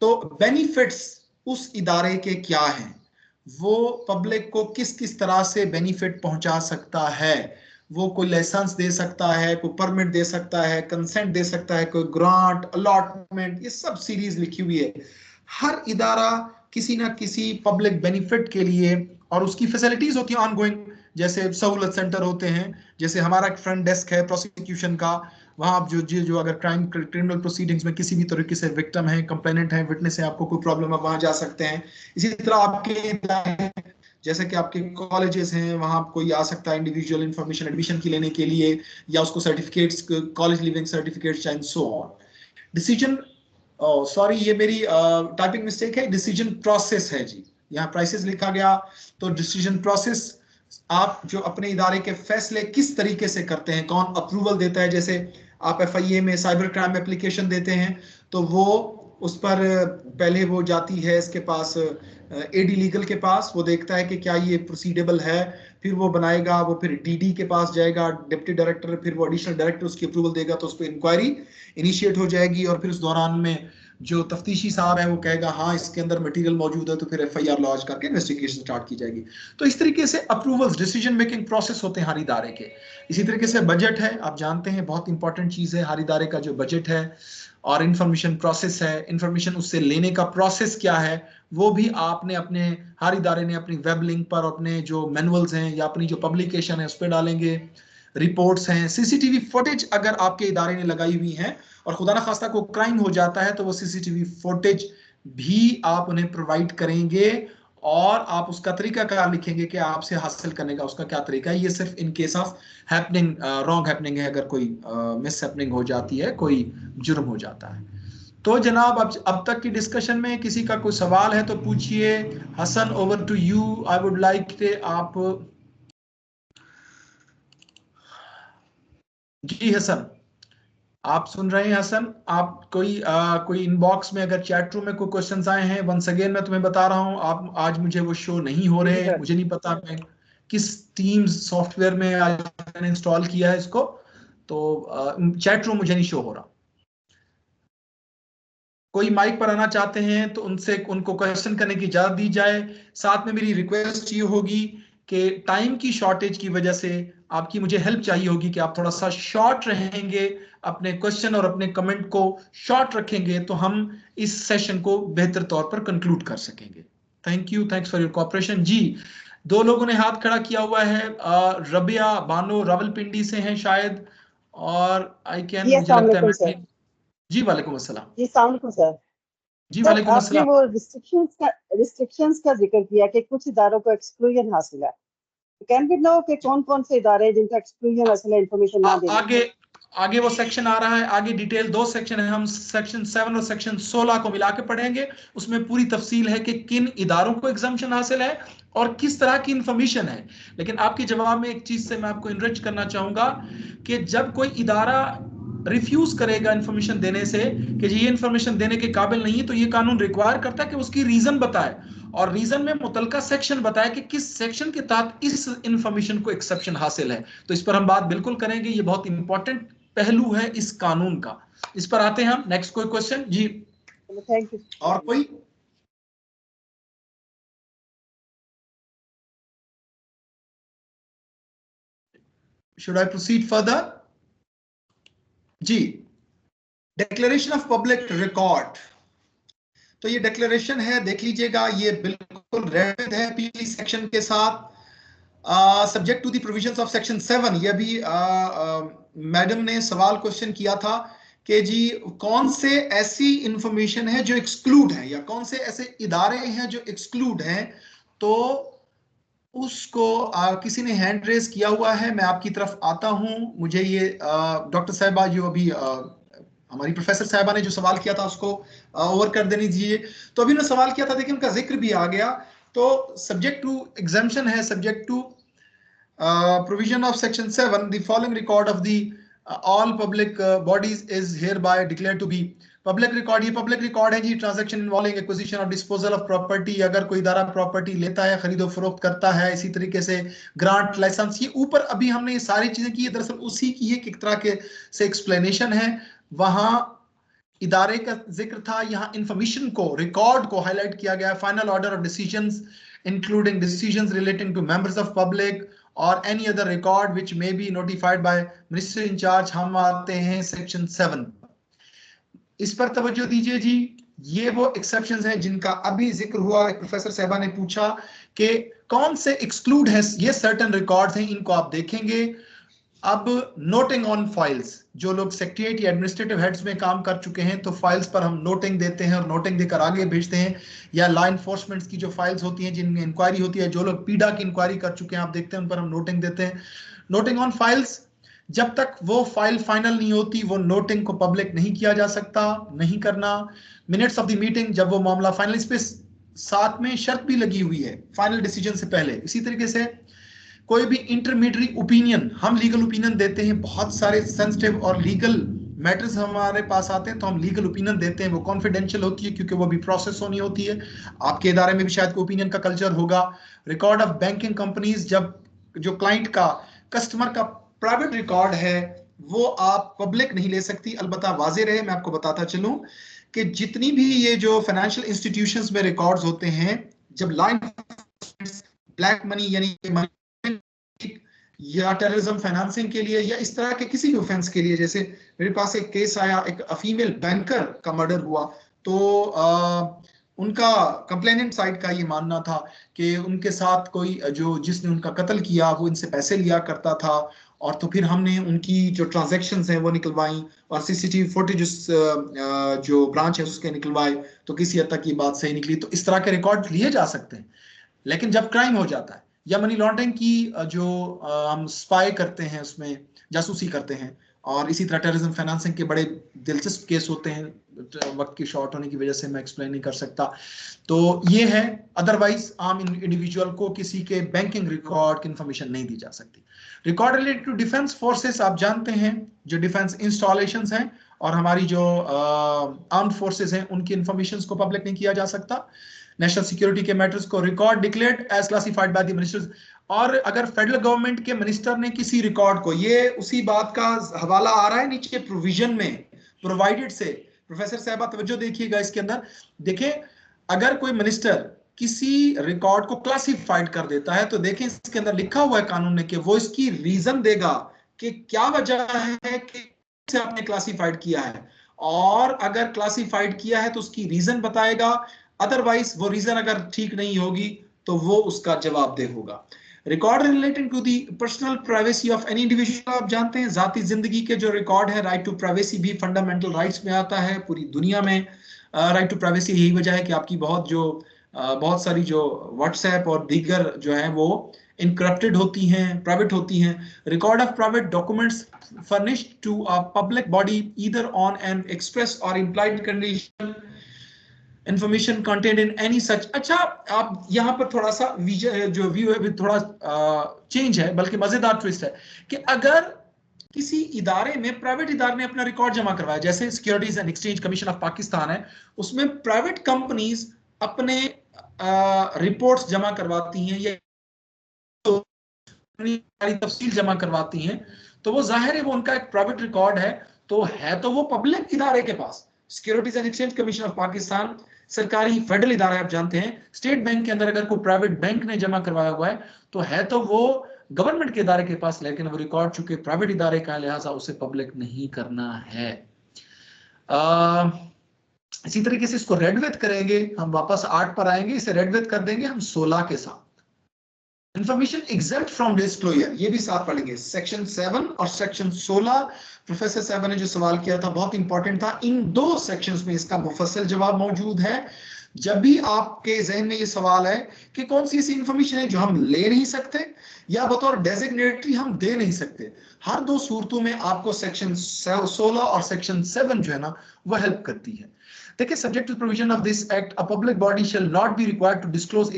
तो बेनिफिट्स उस इदारे के क्या हैं, वो पब्लिक को किस किस तरह से बेनिफिट पहुंचा सकता है, वो कोई लाइसेंस दे सकता है, कोई परमिट दे सकता है, कंसेंट दे सकता है, कोई ग्रांट, अलॉटमेंट, ये सब सीरीज लिखी हुई है। हर इदारा किसी ना किसी पब्लिक बेनिफिट के लिए, और उसकी फैसिलिटीज होती है ऑनगोइंग, जैसे सहूलत सेंटर होते हैं, जैसे हमारा फ्रंट डेस्क है प्रोसिक्यूशन का, वहां आप जो अगर क्रिमिनल प्रोसीडिंग्स में किसी भी तरीके से विक्टिम है, कंप्लेनेंट है, विटनेस है, आपको कोई प्रॉब्लम है, वहां जा सकते हैं। इसी तरह आपके जैसे कि आपके कॉलेजेस हैं, वहां कोई आ सकता है इंडिविजुअल इंफॉर्मेशन एडमिशन की लेने के लिए, या उसको certificates, college living certificates and so on. Decision, sorry ये मेरी टाइपिंग मिस्टेक है, डिसीजन प्रोसेस है जी, यहाँ प्राइसेस लिखा गया, तो डिसीजन प्रोसेस, आप जो अपने इदारे के फैसले किस तरीके से करते हैं, कौन अप्रूवल देता है। जैसे आप एफआईए में साइबर क्राइम एप्लीकेशन देते हैं, तो वो उस पर पहले वो जाती है इसके पास, एडी लीगल के पास, वो देखता है कि क्या ये प्रोसीडेबल है, फिर वो बनाएगा, वो फिर डीडी के पास जाएगा, डिप्टी डायरेक्टर, फिर वो एडिशनल डायरेक्टर उसकी अप्रूवल देगा, तो उस पर इंक्वायरी इनिशिएट हो जाएगी, और फिर उस दौरान में जो तफ्तीशी साहब है वो कहेगा हाँ इसके अंदर मटेरियल मौजूद है, तो फिर एफआईआर लॉन्च करके इन्वेस्टिगेशन स्टार्ट की जाएगी। तो इस तरीके से अप्रूवल्स, डिसीजन मेकिंग प्रोसेस होते हैं हर इदारे के। इसी तरीके से बजट है, आप जानते हैं बहुत इंपॉर्टेंट चीज है, हर इदारे का जो बजट है, और इंफॉर्मेशन प्रोसेस है, इंफॉर्मेशन उससे लेने का प्रोसेस क्या है, वो भी आपने अपने, हर इदारे ने अपनी वेब लिंक पर अपने जो मैनुअल्स हैं या अपनी जो पब्लिकेशन है उस पर डालेंगे। रिपोर्ट्स हैं, सीसीटीवी फुटेज अगर आपके इदारे ने लगाई हुई है, और खुदा ना खास्ता को क्राइम हो जाता है, तो वो सीसीटीवी फुटेज भी आप उन्हें प्रोवाइड करेंगे, और आप उसका तरीका कार लिखेंगे कि आपसे हासिल करने का उसका क्या तरीका है। ये सिर्फ in case of happening, wrong happening है, अगर कोई मिस हैपनिंग हो जाती है, कोई जुर्म हो जाता है। तो जनाब अब तक की डिस्कशन में किसी का कोई सवाल है तो पूछिए। Hasan, over to you, I would like के आप। जी हसन, आप सुन रहे हैं हसन? आप कोई इनबॉक्स में अगर चैट रूम में कोई क्वेश्चंस आए हैं, वंस अगेन मैं तुम्हें बता रहा हूं, आप आज मुझे वो शो नहीं हो रहे, मुझे नहीं पता मैं किस टीम्स सॉफ्टवेयर में आज मैंने इंस्टॉल किया है इसको, तो चैट रूम मुझे नहीं शो हो रहा। कोई माइक पर आना चाहते हैं तो उनसे उनको क्वेश्चन करने की इजाजत दी जाए। साथ में मेरी रिक्वेस्ट ये होगी कि टाइम की शॉर्टेज की वजह से आपकी मुझे हेल्प चाहिए होगी कि आप थोड़ा सा शॉर्ट रहेंगे, अपने क्वेश्चन और अपने कमेंट को शॉर्ट रखेंगे, तो हम इस सेशन को बेहतर तौर पर कंक्लूड कर सकेंगे। Thank you, thanks for your cooperation. जी, 2 लोगों ने हाथ खड़ा किया हुआ है, रबिया बानो रावलपिंडी से हैं शायद, और आई कैन, मुझे लगता है मैं, जी वालेकुम अस्सलाम। जी अस्सलाम वालेकुम सर। जी सर वालेकुम आपने अस्सलाम। वो रिस्ट्रिक्शंस का जिक्र किया कि कुछ इदारों को एक्सक्लूजन हासिल है, कैन वी नो कि कौन कौन से इदारे हैं जिनका एक्सक्लूजन हासिल है, इंफॉर्मेशन ना देने? आगे वो सेक्शन आ रहा है, आगे डिटेल 2 सेक्शन है, हम सेक्शन 7 और सेक्शन 16 को मिला के पढ़ेंगे। उसमें पूरी तफसील है कि किन इदारों को एग्जाम्पशन हासिल है और किस तरह की इंफॉर्मेशन है। लेकिन आपके जवाब में एक चीज से मैं आपको इनरिच करना चाहूंगा कि जब कोई इदारा रिफ्यूज करेगा इंफॉर्मेशन देने से कि ये इंफॉर्मेशन देने के काबिल नहीं है, तो ये कानून रिक्वायर करता है कि उसकी रीजन बताए, और रीजन में मुतलका सेक्शन बताए कि किस सेक्शन के तहत इस इंफॉर्मेशन को एक्सेप्शन हासिल है। तो इस पर हम बात बिल्कुल करेंगे, ये बहुत इंपॉर्टेंट पहलू है इस कानून का। इस पर आते हैं हम। नेक्स्ट कोई क्वेश्चन जी? Thank you. और कोई? Should I proceed further? जी, डिक्लेरेशन ऑफ पब्लिक रिकॉर्ड। तो ये डिक्लेरेशन है, देख लीजिएगा, ये बिल्कुल रेलेवेंट है पिछली सेक्शन के साथ। Subject to the provisions of section 7, ये भी मैडम ने सवाल क्वेश्चन किया था कि जी कौन से ऐसी इंफॉर्मेशन है जो एक्सक्लूड है, या कौन से ऐसे इदारे हैं जो एक्सक्लूड हैं। तो उसको किसी ने हैंड रेज किया हुआ है, मैं आपकी तरफ आता हूं। मुझे ये डॉक्टर साहिबा जो अभी हमारी प्रोफेसर साहिबा ने जो सवाल किया था उसको ओवर कर देने दीजिए। तो अभी उन्होंने सवाल किया था, देखिए उनका जिक्र भी आ गया। तो सब्जेक्ट टू एग्जाम्पशन है, subject to provision of section 7, the following record of the all public bodies is hereby declared to be public record। ये public record है जी, transaction involving acquisition or disposal of property, अगर कोई इदारा property लेता है, खरीदो फरोख्त करता है, इसी तरीके से ग्रांट, लाइसेंस, ये ऊपर अभी हमने ये सारी चीजें की है, दरअसल उसी की एक तरह के से एक्सप्लेनेशन है। वहां इदारे का जिक्र था, यहाँ इंफॉर्मेशन को, रिकॉर्ड को हाईलाइट किया गया। Final order of decisions including decisions relating to members of public or any other record which may be notified by minister in charge. हम आते हैं सेक्शन 7, इस पर तवज्जो दीजिए जी। ये वो एक्सेप्शंस हैं जिनका अभी जिक्र हुआ। प्रोफेसर साहबा ने पूछा कि कौन से एक्सक्लूड है, ये सर्टेन रिकॉर्ड्स हैं, इनको आप देखेंगे। अब नोटिंग ऑन फाइल्स, जो लोग सेक्रेटरीट या एडमिनिस्ट्रेटिव हेड्स में काम कर चुके हैं, तो फाइल्स पर हम नोटिंग देते हैं और नोटिंग देकर आगे भेजते हैं। या लॉ इन्फोर्समेंट की जो फाइल्स होती हैं जिनमें इंक्वायरी होती है, जो लोग पीडा की इंक्वायरी कर चुके हैं आप देखते हैं, उन पर हम नोटिंग देते हैं। नोटिंग ऑन फाइल्स, जब तक वो फाइल फाइनल नहीं होती वो नोटिंग को पब्लिक नहीं किया जा सकता, नहीं करना। मिनट्स ऑफ द मीटिंग, जब वो मामला फाइनल, इस पे साथ में शर्त भी लगी हुई है फाइनल डिसीजन से पहले। इसी तरीके से कोई भी इंटरमीडिएटरी ओपिनियन, हम लीगल ओपिनियन देते हैं, बहुत सारे सेंसिटिव और लीगल मैटर्स हमारे पास आते हैं तो हम लीगल ओपिनियन देते हैं, वो कॉन्फिडेंशियल होती है क्योंकि वो भी प्रोसेस होनी होती है। आपके इदारे में भी शायद ओपिनियन का कल्चर होगा। रिकॉर्ड ऑफ बैंकिंग कंपनीज, जब जो क्लाइंट का, कस्टमर का प्राइवेट रिकॉर्ड है वो आप पब्लिक नहीं ले सकती। अलबत्ता वाजे रहे, मैं आपको बताता चलूं कि जितनी भी ये जो फाइनेंशियल इंस्टीट्यूशंस में रिकॉर्ड्स होते हैं, जब लाइन ब्लैक मनी यानी या टेररिज्म फाइनेंसिंग के लिए या इस तरह के किसी भी ऑफेंस के लिए, जैसे मेरे पास एक केस आया, एक फीमेल बैंकर का मर्डर हुआ, तो उनका कंप्लेनेंट साइड का ये मानना था कि उनके साथ कोई जो जिसने उनका कत्ल किया वो इनसे पैसे लिया करता था। और तो फिर हमने उनकी जो ट्रांजैक्शंस हैं वो निकलवाई और सीसीटीवी फुटेज जो ब्रांच है उसके निकलवाए, तो किसी हद तक ये बात सही निकली। तो इस तरह के रिकॉर्ड लिए जा सकते हैं। लेकिन जब क्राइम हो जाता है या मनी लॉन्ड्रिंग की जो हम स्पाई करते हैं, उसमें जासूसी करते हैं, और इसी तरह टेररिज्म फाइनेंसिंग के बड़े दिलचस्प केस होते हैं, वक्त की शॉर्ट होने की वजह से मैं एक्सप्लेन नहीं कर सकता। तो ये है, अदरवाइज आम इंडिविजुअल को किसी के बैंकिंग रिकॉर्ड की इंफॉर्मेशन नहीं दी जा सकती। Record related to defence forces, आप जानते हैं जो डिफेंस इंस्टॉलेशंस हैं और हमारी जो आर्म्ड फोर्सेस हैं उनकी इंफॉर्मेशन को पब्लिक नहीं किया जा सकता। नेशनल सिक्योरिटी के मैटर्स को record declared as classified by the ministers, और अगर फेडरल गवर्नमेंट के मिनिस्टर ने किसी रिकॉर्ड को, ये उसी बात का हवाला आ रहा है नीचे प्रोविजन में प्रोवाइडेड से। प्रोफेसर साहब तवज्जो देखिएगा इसके अंदर, देखें अगर कोई मिनिस्टर किसी रिकॉर्ड को क्लासिफाइड कर देता है तो देखें इसके अंदर लिखा हुआ है कानून में कि वो इसकी रीजन देगा कि क्या वजह है कि आपने क्लासिफाइड किया है, और अगर क्लासिफाइड किया है तो उसकी रीजन बताएगा। अदरवाइज वो रीजन अगर ठीक नहीं होगी तो वो उसका जवाबदेह होगा। Record relating to the personal privacy of any individual, आप जानते हैं जाती जिंदगी के जो रिकॉर्ड है, राइट टू प्राइवेसी भी फंडामेंटल राइट्स में आता है पूरी दुनिया में। राइट टू प्राइवेसी यही वजह है कि आपकी बहुत जो बहुत सारी जो व्हाट्सएप और दीगर जो है वो इनक्रप्टेड होती हैं, प्राइवेट होती हैं। Record of private documents furnished to a public body either on an express or implied condition information contained in any such। अच्छा, आप यहाँ पर थोड़ा सा जो व्यू है थोड़ा चेंज है, बल्कि मजेदार ट्विस्ट है कि अगर किसी इदारे में, प्राइवेट इदारे ने अपना रिकॉर्ड जमा करवाया, जैसे securities and exchange commission of Pakistan है, उसमें प्राइवेट कंपनीज अपने रिपोर्ट्स जमा करवाती हैं या तफसील जमा करवाती हैं, तो वो जाहिर है वो उनका एक प्राइवेट रिकॉर्ड है, तो वो पब्लिक इदारे के पास। Securities and exchange commission of Pakistan सरकारी फेडरल इदारा, आप जानते हैं। स्टेट बैंक के अंदर अगर कोई प्राइवेट बैंक ने जमा करवाया हुआ है तो वो गवर्नमेंट के इदारे के पास, लेकिन वो रिकॉर्ड चूंकि प्राइवेट इदारे का, लिहाजा उसे पब्लिक नहीं करना है। इसी तरीके से इसको रेड विथ करेंगे, हम वापस 8 पर आएंगे, इसे रेड विथ कर देंगे हम 16 के साथ। इंफॉर्मेशन एग्जेम्प्ट फ्रॉम डिस्क्लोजर, ये भी साथ पढ़ेंगे, सेक्शन 7 और सेक्शन 16। प्रोफेसर साहब ने जो सवाल किया था बहुत इंपॉर्टेंट था, इन 2 सेक्शंस में इसका मुफस्सल जवाब मौजूद है। जब भी आपके जहन में ये सवाल है कि कौन सी ऐसी इंफॉर्मेशन है जो हम ले नहीं सकते या बतौर डेजिग्नेटरी हम दे नहीं सकते, हर 2 सूरतों में आपको सेक्शन 16 और सेक्शन 7 जो है ना वो हेल्प करती है। देखिए, subject to provision of this act, a public body shall not be required to disclose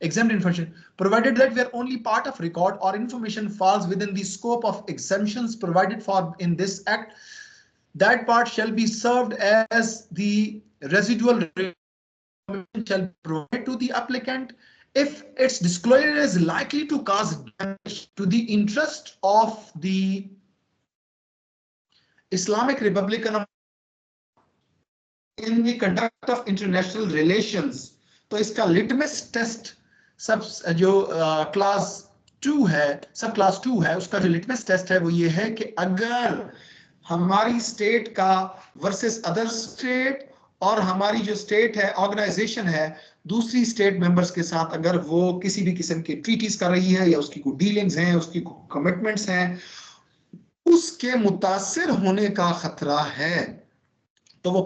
exempt information provided that where only part of record or information falls within the scope of exemptions provided for in this act, that part shall be served as the residual information shall be provided to the applicant if its disclosure is likely to cause damage to the interest of the Islamic Republic in the conduct of international relations। तो इसका litmus test सब जो class 2 है, सब class 2 है, उसका जो litmus test है वो ये है कि अगर हमारी स्टेट का वर्सेस अदर स्टेट, और हमारी जो स्टेट है, ऑर्गेनाइजेशन है, दूसरी स्टेट मेंबर्स के साथ अगर वो किसी भी किस्म की ट्रीटीज कर रही है या उसकी कोई डीलिंग्स हैं, उसकी कोई कमिटमेंट्स हैं, उसके मुतासिर होने का खतरा है, तो वो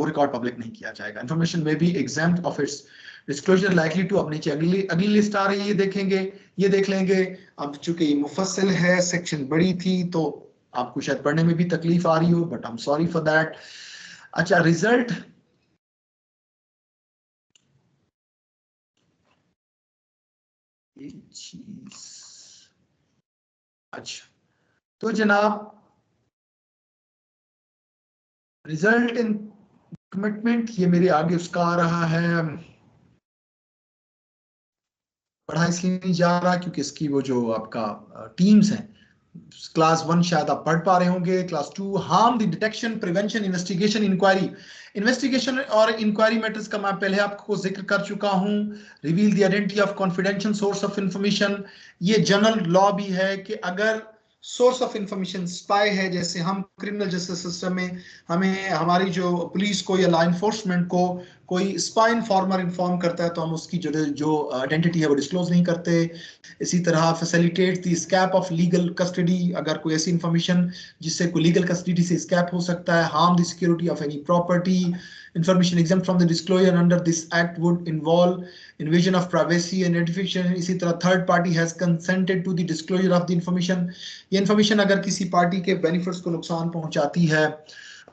रिकॉर्ड पब्लिक नहीं किया जाएगा। इंफॉर्मेशन में भी exempt of its disclosure likely to. अब नीचे अगली लिस्ट आ रही है, ये देख लेंगे। अब चूंकि ये मुफस्सल है, सेक्शन बड़ी थी, तो आपको शायद पढ़ने में भी तकलीफ आ रही हो, but I am sorry for that. अच्छा, रिजल्ट अच्छा, तो जनाब रिजल्ट इन कमिटमेंट, ये मेरे आगे उसका आ रहा है, पढ़ा इसलिए नहीं जा रहा क्योंकि इसकी वो जो आपका टीम्स हैं, क्लास 1 शायद आप पढ़ पा रहे होंगे, class 2 harm the detection, prevention, investigation, inquiry. Investigation और इंक्वायरी मैटर्स का मैं पहले आपको जिक्र कर चुका हूं। Reveal the identity of confidential source of information, ये जनरल लॉ भी है कि अगर सोर्स ऑफ इंफॉर्मेशन स्पाई है, जैसे हम क्रिमिनल जस्टिस सिस्टम में हमें हमारी जो पुलिस को या लॉ इन्फोर्समेंट को कोई स्पाई इन्फॉर्मर इन्फॉर्म करता है तो हम उसकी जो आइडेंटिटी है वो डिस्क्लोज नहीं करते। इसी तरह facilitate the escape of legal custody, अगर कोई ऐसी इंफॉर्मेशन जिससे कोई लीगल कस्टडी से स्कैप हो सकता है। Harm the security of any property, information exempt from the disclosure under this act would involve invasion of privacy and identification। इसी तरह third party has consented to the disclosure of the information, ये information अगर किसी party के benefits को नुकसान पहुंचाती है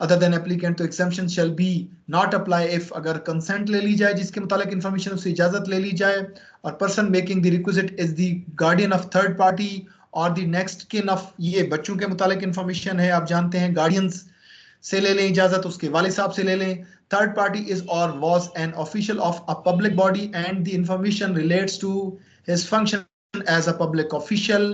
अदर देन एप्लीकेंट, तो exemption shall be not apply if, अगर कंसेंट ले ली जाए जिसके मुतालिक इंफॉर्मेशन उससे इजाजत ले ली जाए, और person making the requisite is the guardian of third party और द नेक्स्ट किन ऑफ, ये बच्चों के मुतालिक इंफॉर्मेशन है, आप जानते हैं गार्डियंस से ले लें इजाजत, उसके वालिद साहब से ले लें। Third party is or was an official of a public body and the information relates to his function as a public official.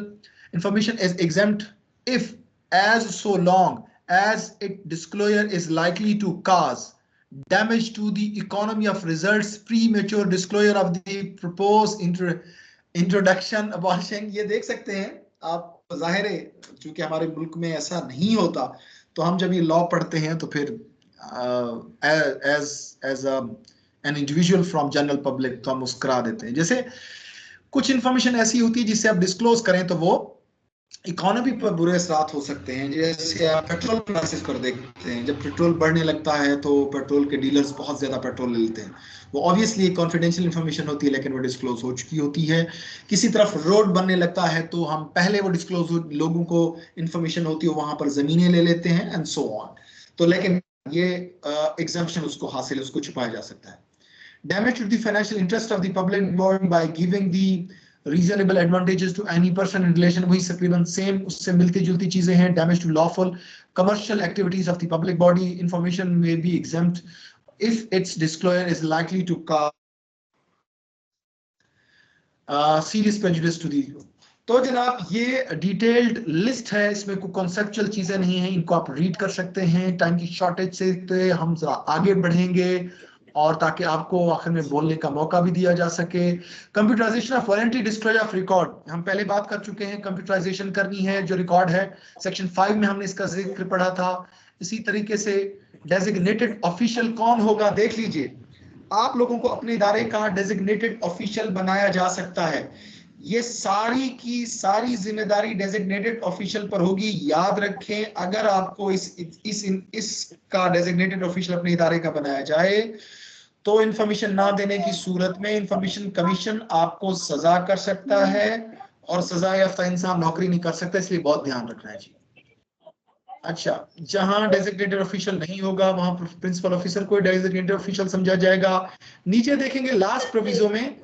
Information is exempt if as so long as its disclosure is likely to cause damage to the economy of results, premature disclosure of the proposed introduction, abolishing। ये देख सकते हैं आप, जाहिर है चूंकि हमारे मुल्क में ऐसा नहीं होता, तो हम जब ये लॉ पढ़ते हैं तो फिर as an individual from general public तो हम मुस्कुरा देते हैं। जैसे कुछ इंफॉर्मेशन ऐसी होती है जिससे आप डिस्क्लोज करें तो वो इकोनॉमी पर बुरे असरात हो सकते हैं। जैसे आप पेट्रोल प्राइसेस पर देखते हैं, जब पेट्रोल बढ़ने लगता है तो पेट्रोल के डीलर्स बहुत ज्यादा पेट्रोल ले लेते हैं। वो ऑब्वियसली कॉन्फिडेंशियल इंफॉर्मेशन होती है, लेकिन वो डिस्क्लोज हो चुकी होती है। किसी तरफ रोड बनने लगता है तो हम पहले वो डिस्क्लोज लोगों को इंफॉर्मेशन होती है, वहां पर जमीनें ले लेते हैं एंड सो ऑन। तो लेकिन ये एग्जाम्पशन उसको हासिल, उसको छुपाया जा सकता है। Damage to the financial interest of the public body by giving the reasonable advantages to any person in relation, वही तकरीबन सेम उससे मिलती जुलती चीजें हैं। Damage to lawful commercial activities of the public body, information may be exempt if its disclosure is likely to cause serious prejudice to the। तो जनाब ये डिटेल्ड लिस्ट है, इसमें कोई कॉन्सेप्चुअल चीजें नहीं है, इनको आप रीड कर सकते हैं। टाइम की शॉर्टेज से तो हम जरा आगे बढ़ेंगे और ताकि आपको आखिर में बोलने का मौका भी दिया जा सके। Computerisation of voluntary disclosure of record, हम पहले बात कर चुके हैं, कंप्यूटराइजेशन करनी है जो रिकॉर्ड है, सेक्शन 5 में हमने इसका जिक्र पढ़ा था। इसी तरीके से डेजिग्नेटेड ऑफिशियल कौन होगा, देख लीजिए आप लोगों को अपने इदारे का डेजिग्नेटेड ऑफिशियल बनाया जा सकता है। ये सारी की सारी जिम्मेदारी डेजिग्नेटेड ऑफिशियल पर होगी। याद रखें, अगर आपको इसका डेजिग्नेटेड ऑफिशियल अपने इदारे का बनाया जाए तो इंफॉर्मेशन ना देने की सूरत में इंफॉर्मेशन कमीशन आपको सजा कर सकता है और सजा याफ्ता इंसान नौकरी नहीं कर सकता, इसलिए बहुत ध्यान रखना है जी। अच्छा, जहां डेजिग्नेटेड ऑफिशियल नहीं होगा वहां प्रिंसिपल ऑफिसर को डेजिग्नेटेड ऑफिशियल समझा जाएगा। नीचे देखेंगे लास्ट प्रोविजो में,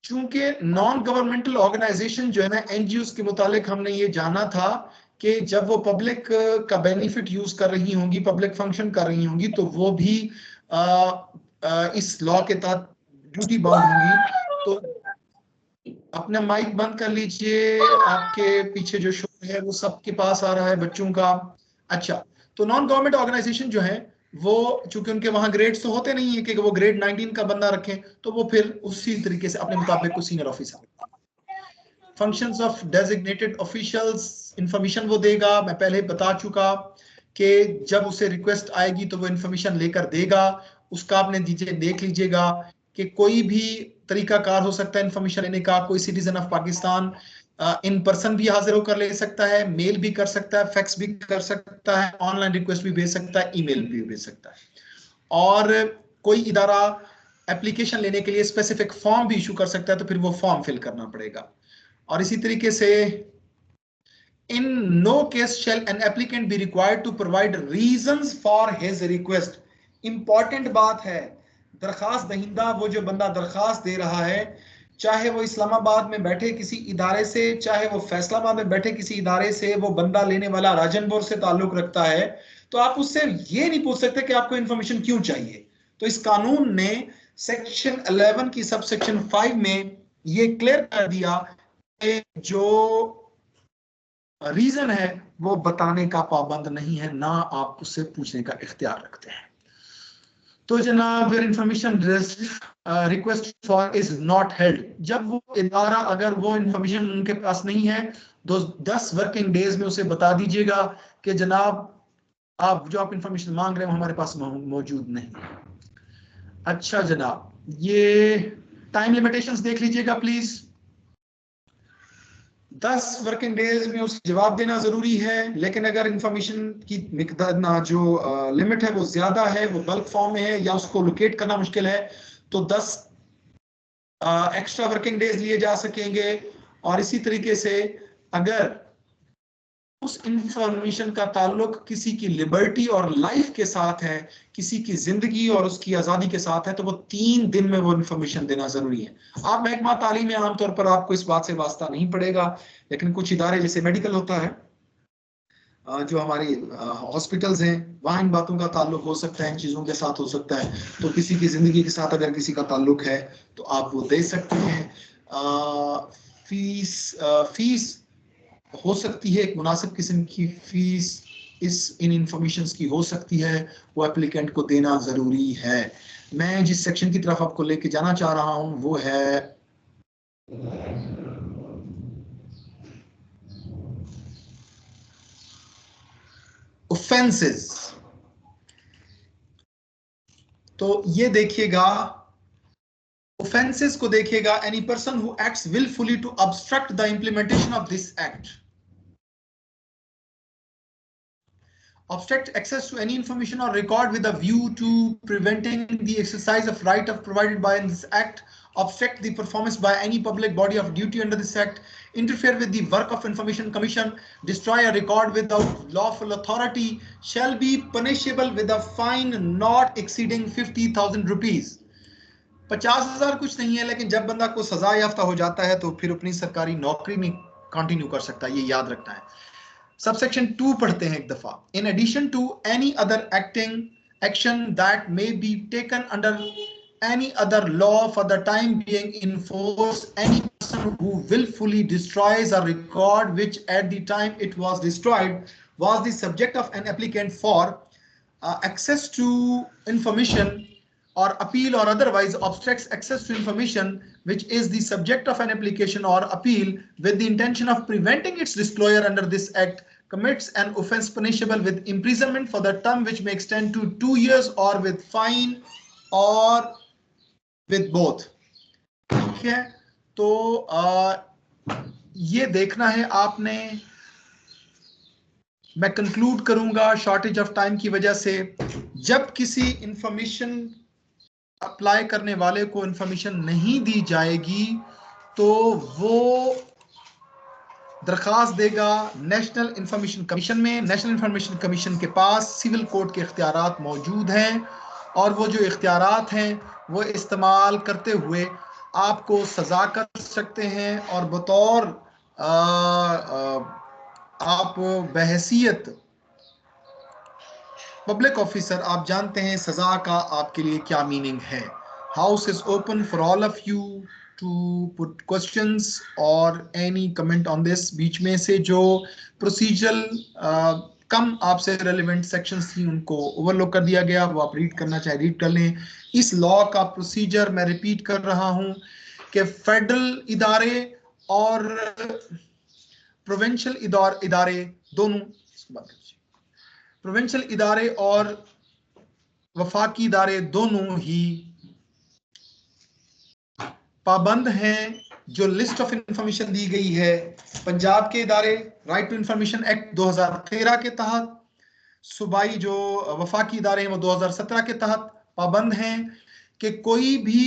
चूंकि नॉन गवर्नमेंटल ऑर्गेनाइजेशन जो है ना, एनजीओ के मुतालिक हमने ये जाना था कि जब वो पब्लिक का बेनिफिट यूज कर रही होंगी, पब्लिक फंक्शन कर रही होंगी, तो वो भी इस लॉ के तहत ड्यूटी बाउंड होंगी। तो अपना माइक बंद कर लीजिए, आपके पीछे जो शोर है वो सबके पास आ रहा है बच्चों का। अच्छा, तो नॉन गवर्नमेंट ऑर्गेनाइजेशन जो है वो चूंकि उनके वहां ग्रेड्स तो होते नहीं है कि वो ग्रेड 19 का बंदा रखें, तो वो फिर उसी तरीके से अपने मुताबिक को senior officer. Functions of designated officials, information वो देगा, मैं पहले बता चुका कि जब उसे रिक्वेस्ट आएगी तो वो इंफॉर्मेशन लेकर देगा। उसका आपने देख लीजिएगा कि कोई भी तरीकाकार हो सकता है इंफॉर्मेशन लेने का। कोई citizen of Pakistan in person भी हाजिर होकर ले सकता है, मेल भी कर सकता है, फैक्स भी कर सकता है, ऑनलाइन रिक्वेस्ट भी भेज सकता है, ईमेल भी भेज सकता है। और कोई इदारा एप्लीकेशन लेने के लिए स्पेसिफिक फॉर्म भी इशू कर सकता है, तो फिर वो फॉर्म फिल करना पड़ेगा। और इसी तरीके से in no case shall an applicant be required to provide reasons for his request। Important बात है, दरखास्त दहिंदा, वो जो बंदा दरखास्त दे रहा है, चाहे वो इस्लामाबाद में बैठे किसी इदारे से, चाहे वो फैसलाबाद में बैठे किसी इदारे से, वो बंदा लेने वाला राजनपुर से ताल्लुक रखता है, तो आप उससे ये नहीं पूछ सकते कि आपको इंफॉर्मेशन क्यों चाहिए। तो इस कानून ने सेक्शन 11 की सब सेक्शन 5 में ये क्लियर कर दिया कि जो रीजन है वो बताने का पाबंद नहीं है, ना आप उससे पूछने का इख्तियार रखते हैं। तो जनाब information request for is not held, जब वो इदारा अगर वो इंफॉर्मेशन उनके पास नहीं है तो 10 वर्किंग डेज में उसे बता दीजिएगा कि जनाब आप जो आप इंफॉर्मेशन मांग रहे हैं हमारे पास मौजूद नहीं। अच्छा जनाब, ये टाइम लिमिटेशंस देख लीजिएगा प्लीज। 10 वर्किंग डेज में उसको जवाब देना जरूरी है, लेकिन अगर इंफॉर्मेशन की मिकदार ना जो लिमिट है वो ज्यादा है, वो बल्क फॉर्म में है या उसको लोकेट करना मुश्किल है, तो 10 एक्स्ट्रा वर्किंग डेज लिए जा सकेंगे। और इसी तरीके से अगर उस इंफॉर्मेशन का ताल्लुक किसी की लिबर्टी और लाइफ के साथ है, किसी की जिंदगी और उसकी आजादी के साथ है, तो वो 3 दिन में वो इंफॉर्मेशन देना जरूरी है। आप महकमा तालीम में आमतौर पर आपको इस बात से वास्ता नहीं पड़ेगा, लेकिन कुछ इदारे जैसे मेडिकल होता है, जो हमारी हॉस्पिटल्स हैं, वहां इन बातों का ताल्लुक हो सकता है, इन चीजों के साथ हो सकता है। तो किसी की जिंदगी के साथ अगर किसी का ताल्लुक है तो आप वो दे सकते हैं। फीस हो सकती है, एक मुनासिब किस्म की फीस इन इंफॉर्मेशन की हो सकती है, वो एप्लीकेंट को देना जरूरी है। मैं जिस सेक्शन की तरफ आपको लेके जाना चाह रहा हूं वो है ऑफेंसेस। तो ये देखिएगा, ऑफेंसेस को देखिएगा, any person who acts wilfully to obstruct the implementation of this act, obstruct access to any information or record with a view to preventing the exercise of right of provided by this act, obstruct the performance by any public body of duty under this act, interfere with the work of information commission, destroy a record without lawful authority, shall be punishable with a fine not exceeding 50,000 rupees. 50,000 कुछ नहीं है, लेकिन जब बंदा को सजा याफ्ता हो जाता है तो फिर अपनी सरकारी नौकरी नहीं कंटिन्यू कर सकता, ये याद रखना है। सबसेक्शन 2 पढ़ते हैं एक दफा। In addition to any other action that may be taken under any other law for the time being in force, any person who willfully destroys a record which at the time it was destroyed was the subject of an applicant for access to information or appeal or otherwise obstructs access to information which is the subject of an application or appeal with the intention of preventing its disclosure under this act commits an offense punishable with imprisonment for the term which may extend to 2 years or with fine or with both। ठीक है, तो ये देखना है आपने। मैं conclude करूंगा shortage of time की वजह से। जब किसी इंफॉर्मेशन अप्लाई करने वाले को इंफॉर्मेशन नहीं दी जाएगी तो वो दरखास्त देगा नेशनल इंफॉर्मेशन कमीशन में। नेशनल इंफॉर्मेशन कमीशन के पास सिविल कोर्ट के इख्तियारात मौजूद हैं और वो जो इख्तियारात हैं वो इस्तेमाल करते हुए आपको सजा कर सकते हैं और बतौर आप बहैसियत पब्लिक ऑफिसर आप जानते हैं सजा का आपके लिए क्या मीनिंग है। House is open for all of you to put questions और एनी कमेंट ऑन दिस। बीच में से जो प्रोसीजरल कम आपसे रेलेवेंट सेक्शंस थी उनको ओवरलुक कर दिया गया, वो आप रीड करना चाहे रीड कर लें। इस लॉ का प्रोसीजर मैं रिपीट कर रहा हूं कि फेडरल इदारे और प्रोविंशियल इदारे दोनों, प्रोविंशियल इदारे और वफाकी इदारे दोनों ही पाबंद हैं जो लिस्ट ऑफ इंफॉर्मेशन दी गई है पंजाब के इदारे राइट टू इंफॉर्मेशन एक्ट 2013 के तहत, सूबाई जो वफाकी इदारे हैं वो 2017 के तहत पाबंद हैं कि कोई भी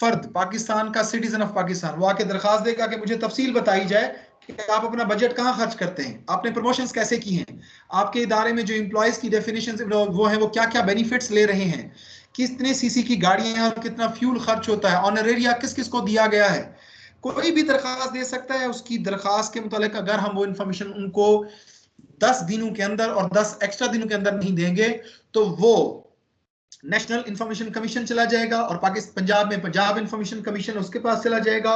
फर्द पाकिस्तान का सिटीजन ऑफ पाकिस्तान वो आके दरखास्त देगा कि मुझे तफसील बताई जाए कि आप अपना बजट कहाँ खर्च करते हैं, आपने प्रमोशंस कैसे की हैं, आपके इदारे में जो एम्प्लॉयज की डेफिनेशन वो है वो क्या क्या बेनिफिट्स ले रहे हैं, कितने सीसी की गाड़ियां हैं और कितना फ्यूल खर्च होता है, ऑनरेरिया किस किस को दिया गया है। कोई भी दरखास्त दे सकता है। उसकी दरखास्त के मुतालिक अगर हम वो इंफॉर्मेशन उनको 10 दिनों के अंदर और 10 एक्स्ट्रा दिनों के अंदर नहीं देंगे तो वो नेशनल इंफॉर्मेशन कमीशन चला जाएगा और पाकिस्तान पंजाब में पंजाब इंफॉर्मेशन कमीशन उसके पास चला जाएगा।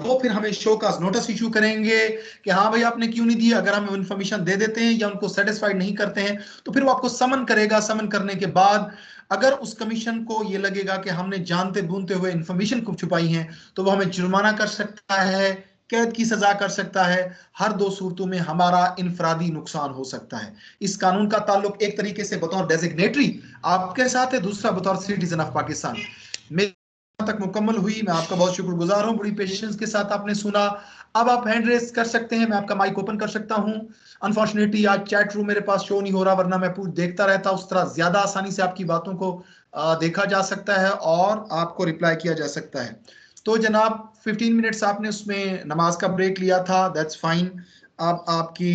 वो फिर हमें शो का नोटिस इशू करेंगे कि हाँ भाई आपने क्यों नहीं दिया। अगर हम इंफॉर्मेशन दे देते हैं या उनको सेटिस्फाइड नहीं करते हैं तो फिर वो आपको समन करेगा। समन करने के बाद अगर उस कमीशन को ये लगेगा कि हमने जानते बूनते हुए इंफॉर्मेशन को छुपाई है तो वो हमें जुर्माना कर सकता है, कैद की सजा कर सकता है। हर दो सूरतों में हमारा इनफरादी नुकसान हो सकता है। इस कानून का ताल्लुक एक तरीके से बतौर डेजिग्नेटरी आपके साथ है, दूसरा बतौर सिटीजन ऑफ पाकिस्तान। तक मुकम्मल हुई। मैं आपका बहुत शुक्रगुजार हूं, बड़ी पेशेंस के साथ आपने सुना। अब आप हैंड रेस कर सकते हैं, मैं आपका माइक ओपन कर सकता हूं। अनफॉर्चुनेटली आज चैट रूम मेरे पास शो नहीं हो रहा, वरना मैं पूछ देखता रहता। उस तरह ज्यादा आसानी से आपकी बातों को देखा जा सकता है और आपको रिप्लाई किया जा सकता है। तो जनाब 15 मिनट्स आपने उसमें नमाज का ब्रेक लिया था, दैट्स फाइन। अब आपकी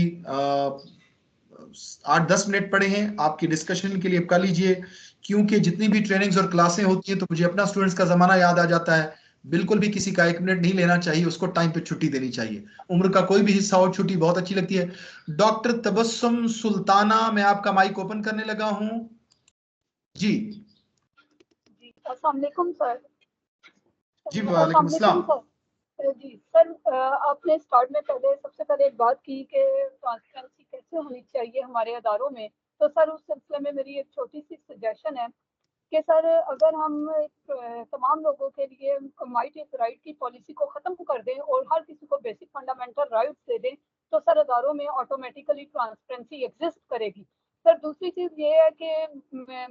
8-10 मिनट पड़े हैं आपकी डिस्कशन के लिए, कर लीजिए। क्योंकि जितनी भी ट्रेनिंग्स और क्लासें होती हैं तो मुझे अपना स्टूडेंट्स का जमाना याद आ जाता है। बिल्कुल भी किसी का 1 मिनट नहीं लेना चाहिए, उसको टाइम पे छुट्टी देनी चाहिए। उम्र का कोई भी हिस्सा हो, छुट्टी बहुत अच्छी लगती है। डॉक्टर तबस्सुम सुल्ताना, मैं आपका माइक ओपन करने लगा हूं जी। अस्सलाम वालेकुम सर। जी वालेकुम अस्सलाम जी सर, आपने स्टार्ट में सबसे पहले एक बात की कि ट्रांसपेरेंसी कैसे होनी चाहिए हमारे अदारों में। तो सर उस सिलसिले में मेरी एक छोटी सी सजेशन है कि सर अगर हम तमाम लोगों के लिए माइट इज राइट की पॉलिसी को ख़त्म कर दें और हर किसी को बेसिक फंडामेंटल राइट्स दे दें तो सर अदारों में ऑटोमेटिकली ट्रांसपेरेंसी एग्जिस्ट करेगी। सर दूसरी चीज़ ये है कि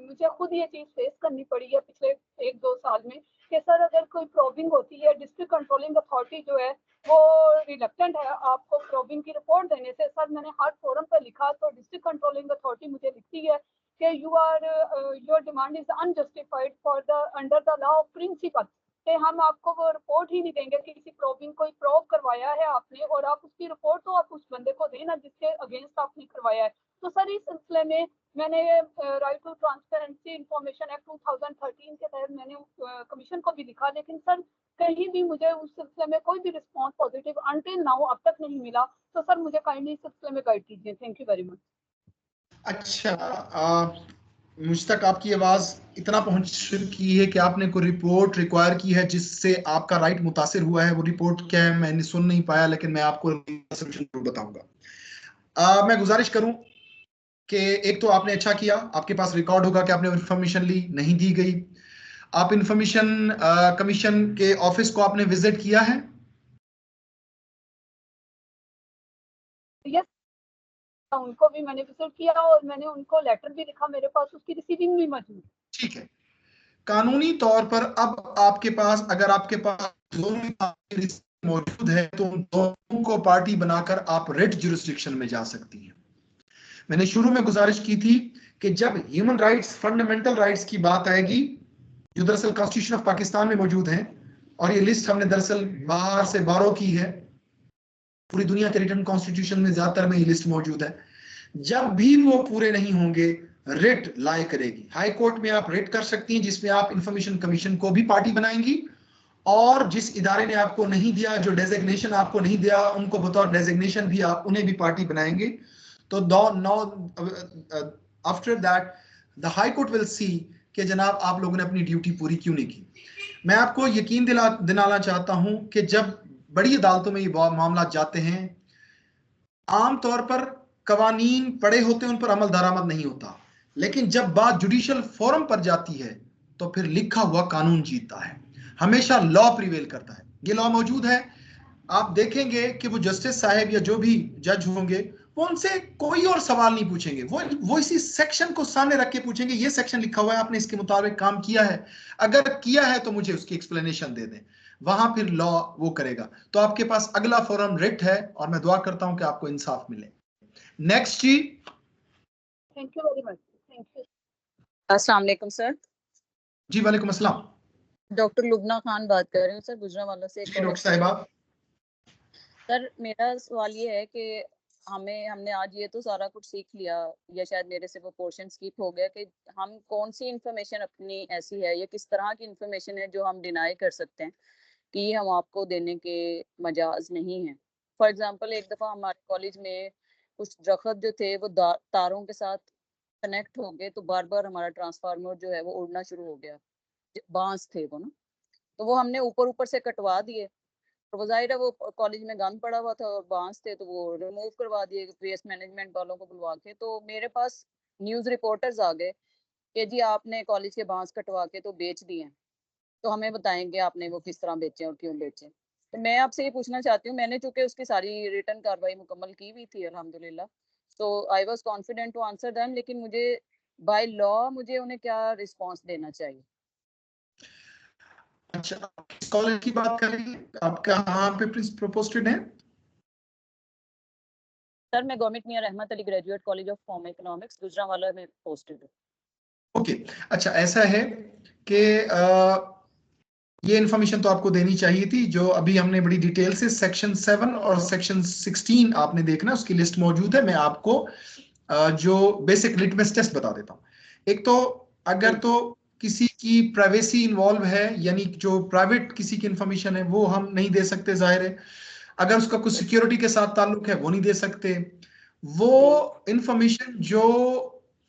मुझे खुद ये चीज़ फेस करनी पड़ी है पिछले 1-2 साल में कि सर अगर कोई प्रॉबिंग होती है, डिस्ट्रिक्ट कंट्रोलिंग अथॉरिटी जो है वो रिलक्टेंट है आपको प्रॉबिंग की रिपोर्ट देने से। सर मैंने हर फोरम पर लिखा, तो डिस्ट्रिक्ट कंट्रोलिंग अथॉरिटी मुझे लिखती है कि your demand is unjustified for the under the law of principle, कि हम आपको वो रिपोर्ट ही नहीं देंगे कि किसी प्रॉबिंग कोई प्रॉब करवाया है आपने, और आप उसकी रिपोर्ट तो आप उस बंदे को देना जिसके अगेंस्ट आपने करवाया है। तो सर इस सिलसिले में मैंने right to transparency information act 2013 के तहत मैंने कमीशन को भी लिखा, लेकिन सर कहीं भी मुझे उस सिलसिले में कोई भी रिस्पॉन्स पॉजिटिव अनटिल नाउ अब तक नहीं मिला। तो सर मुझे काइंडली इस सिलसिले में गाइड कीजिए। Thank you very much. अच्छा, मुझ तक आपकी आवाज इतना पहुंच चुकी है कि आपने कोई रिपोर्ट रिक्वायर की है जिससे आपका राइट मुतासिर हुआ है। वो रिपोर्ट क्या है मैंने सुन नहीं पाया, लेकिन मैं आपको जरूर बताऊंगा। मैं गुजारिश करूं कि एक तो आपने अच्छा किया, आपके पास रिकॉर्ड होगा कि आपने इंफॉर्मेशन ली, नहीं दी गई। आप इंफॉर्मेशन कमीशन के ऑफिस को आपने विजिट किया है? यस, उनको भी मैंने विजिट किया और मैंने उनको लेटर भी लिखा, मेरे पास उसकी रिसीविंग भी मौजूद। ठीक है, कानूनी तौर पर अब आपके पास, अगर आपके पास दोनों मौजूद है तो उन दोनों को पार्टी बनाकर आप रिट जुरिस्डिक्शन में जा सकती हैं। मैंने शुरू में गुजारिश की थी कि जब ह्यूमन राइट्स, फंडामेंटल राइट्स की बात आएगी, जो दरअसल कॉन्स्टिट्यूशन ऑफ पाकिस्तान में मौजूद है, और ये लिस्ट हमने दरअसल बाहर से बारो की है, पूरी दुनिया के रिटन कॉन्स्टिट्यूशन में ज्यादातर में ये लिस्ट मौजूद है। जब भी वो पूरे नहीं होंगे, रिट लाई करेगी। हाई कोर्ट में आप रिट कर सकती हैं, जिसमें आप इंफॉर्मेशन कमीशन को भी पार्टी बनाएंगी, और जिस इदारे ने आपको नहीं दिया, जो डेजिग्नेशन आपको नहीं दिया, उनको बतौर डेजिग्नेशन भी आप उन्हें भी पार्टी बनाएंगे। तो after that the high court will see कि जनाब आप लोगों ने अपनी ड्यूटी पूरी क्यों नहीं की। मैं आपको यकीन दिलाना चाहता हूं कि जब बड़ी अदालतों में ये मामला जाते हैं, आमतौर पर कवानीन पड़े होते हैं, उन पर अमल दरामद नहीं होता, लेकिन जब बात जुडिशियल फोरम पर जाती है तो फिर लिखा हुआ कानून जीतता है, हमेशा लॉ प्रिवेल करता है। ये लॉ मौजूद है, आप देखेंगे कि वो जस्टिस साहब या जो भी जज होंगे वो उनसे कोई और सवाल नहीं पूछेंगे, वो इसी सेक्शन को सामने रख के पूछेंगे, ये सेक्शन लिखा हुआ है, आपने इसके मुताबिक काम किया है, अगर किया है तो मुझे उसकी एक्सप्लेनेशन दे दें। वहां फिर लॉ वो करेगा। तो आपके पास अगला फोरम रिट है, और मैं दुआ करता हूं कि आपको इंसाफ मिले। नेक्स्ट जी। Thank you very much. Thank you. अस्सलाम वालेकुम सर। जी वालेकुम अस्सलाम। डॉक्टर लुबना खान बात कर रही हूँ सर, गुजरांवाला से। डॉक्टर साहिबा। सर मेरा सवाल ये है कि हमने आज ये तो सारा कुछ सीख लिया, या शायद मेरे से वो पोर्शन स्किप हो गया, कि हम कौन सी इंफॉर्मेशन अपनी ऐसी है या किस तरह की इंफॉर्मेशन है जो हम डिनाई कर सकते हैं कि हम आपको देने के मजाज नहीं है। फॉर एग्जांपल एक दफ़ा हमारे कॉलेज में कुछ दरख्त जो थे वो तारों के साथ कनेक्ट हो गए, तो बार बार हमारा ट्रांसफार्मर जो है वो उड़ना शुरू हो गया। बांस थे वो ना, तो वो हमने ऊपर ऊपर से कटवा दिए, तो वो जाहिर है वो कॉलेज में गंद पड़ा हुआ था और बांस थे, तो वो रिमूव करवा दिए वेस्ट मैनेजमेंट वालों को बुलवा के। तो मेरे पास न्यूज़ रिपोर्टर्स आ गए कि जी आपने कॉलेज के बांस कटवा के तो बेच दिए हैं, तो हमें बताएंगे आपने वो किस तरह बेचे और क्यों बेचे। तो मैं आपसे ये पूछना चाहती हूँ, मैंने चूंकि उसकी सारी रिटर्न कार्रवाई मुकम्मल की हुई थी अल्हम्दुलिल्लाह, तो I was confident to answer them, लेकिन मुझे बाय लॉ मुझे उन्हें क्या रिस्पांस देना चाहिए? अच्छा, किस कॉलेज की बात कर रही है? आपका कहाँ पे पोस्टेड है? सर मैं गवर्नमेंट मियां रहमत Ali graduate college of form economics Gujranwala में पोस्टेड हूँ। ओके, अच्छा ऐसा है कि ये इन्फॉर्मेशन तो आपको देनी चाहिए थी, जो अभी हमने बड़ी डिटेल से सेक्शन 7 और सेक्शन 16 आपने देखना, उसकी लिस्ट मौजूद है। मैं आपको जो बेसिक लिटमस टेस्ट बता देता हूँ। एक तो अगर तो किसी की प्राइवेसी इन्वॉल्व है, यानी जो प्राइवेट किसी की इंफॉर्मेशन है वो हम नहीं दे सकते, जाहिर है। अगर उसका कुछ सिक्योरिटी के साथ ताल्लुक है वो नहीं दे सकते। वो इंफॉर्मेशन जो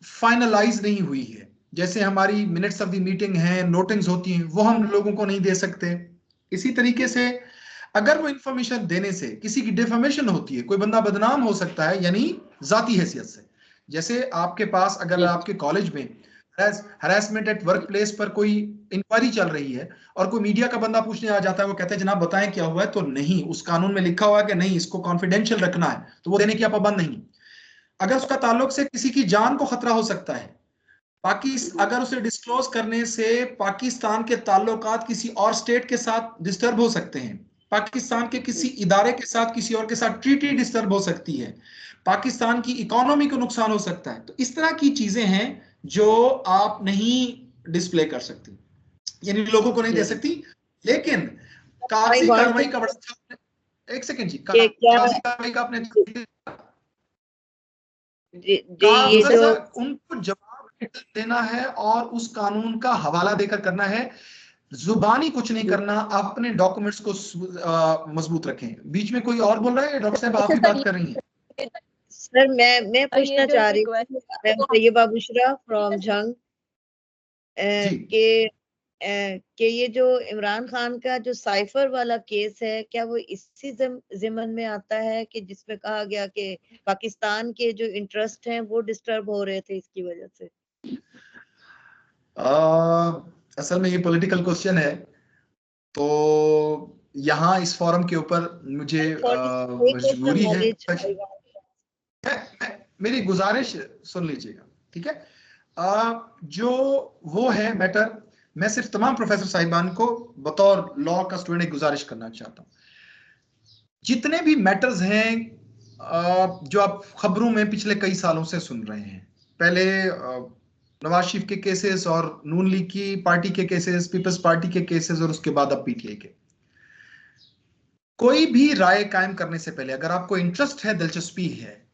फाइनलाइज नहीं हुई है, जैसे हमारी मिनट्स ऑफ द मीटिंग है, नोटिंग्स होती हैं, वो हम लोगों को नहीं दे सकते। इसी तरीके से अगर वो इंफॉर्मेशन देने से किसी की डिफेमेशन होती है, कोई बंदा बदनाम हो सकता है, यानी जाती हैसियत से। जैसे आपके पास अगर आपके कॉलेज में हरासमेंट एट वर्क प्लेस पर कोई इंक्वायरी चल रही है और कोई मीडिया का बंदा पूछने आ जाता है, वो कहते हैं जनाब बताएं क्या हुआ है, तो नहीं, उस कानून में लिखा हुआ है कि नहीं, इसको कॉन्फिडेंशियल रखना है, तो वो देने की आप पाबंद नहीं। अगर उसका ताल्लुक से किसी की जान को खतरा हो सकता है, अगर उसे डिस्क्लोज करने से पाकिस्तान के ताल्लुकात किसी और स्टेट के साथ डिस्टर्ब हो सकते हैं, पाकिस्तान के किसी इदारे के साथ, किसी और के साथ ट्रीटी डिस्टर्ब हो सकती है, पाकिस्तान की इकोनॉमी को नुकसान हो सकता है। तो इस तरह की चीजें हैं जो आप नहीं डिस्प्ले कर सकती, यानी लोगों को नहीं दे सकती। लेकिन कागजी कार्रवाई का बड़ा, एक सेकंड जी, कागजी कार्रवाई का आपने उनको जवाब देना है और उस कानून का हवाला देकर करना है, जुबानी कुछ नहीं करना। अपने डॉक्यूमेंट्स को मजबूत रखें। बीच में कोई और बोल रहा है? डॉक्टर साहब आप ही बात कर रही हैं। सर मैं पूछना चाह रही हूँ, तैयबा बुशरा फ्रॉम जंग, कि ये जो इमरान खान का जो साइफर वाला केस है, क्या वो इसी जिम्मन में आता है कि जिसमें कहा गया कि पाकिस्तान के जो इंटरेस्ट हैं वो डिस्टर्ब हो रहे थे इसकी वजह से? असल में ये पॉलिटिकल क्वेश्चन है, तो यहाँ इस फोरम के ऊपर मुझे मजबूरी है, मेरी गुजारिश सुन लीजिएगा, ठीक है? जो वो है मैटर, मैं सिर्फ तमाम प्रोफेसर साहिबान को बतौर लॉ का स्टूडेंट एक गुजारिश करना चाहता हूँ। जितने भी मैटर्स हैं जो आप खबरों में पिछले कई सालों से सुन रहे हैं, पहले नवाज शरीफ के केसेस और नून लीग की पार्टी के केसेस, पीपल्स पार्टी के केसेस, और उसके बाद अब पीटीआई के, कोई भी राय कायम करने से पहले अगर आपको इंटरेस्ट है, दिलचस्पी है,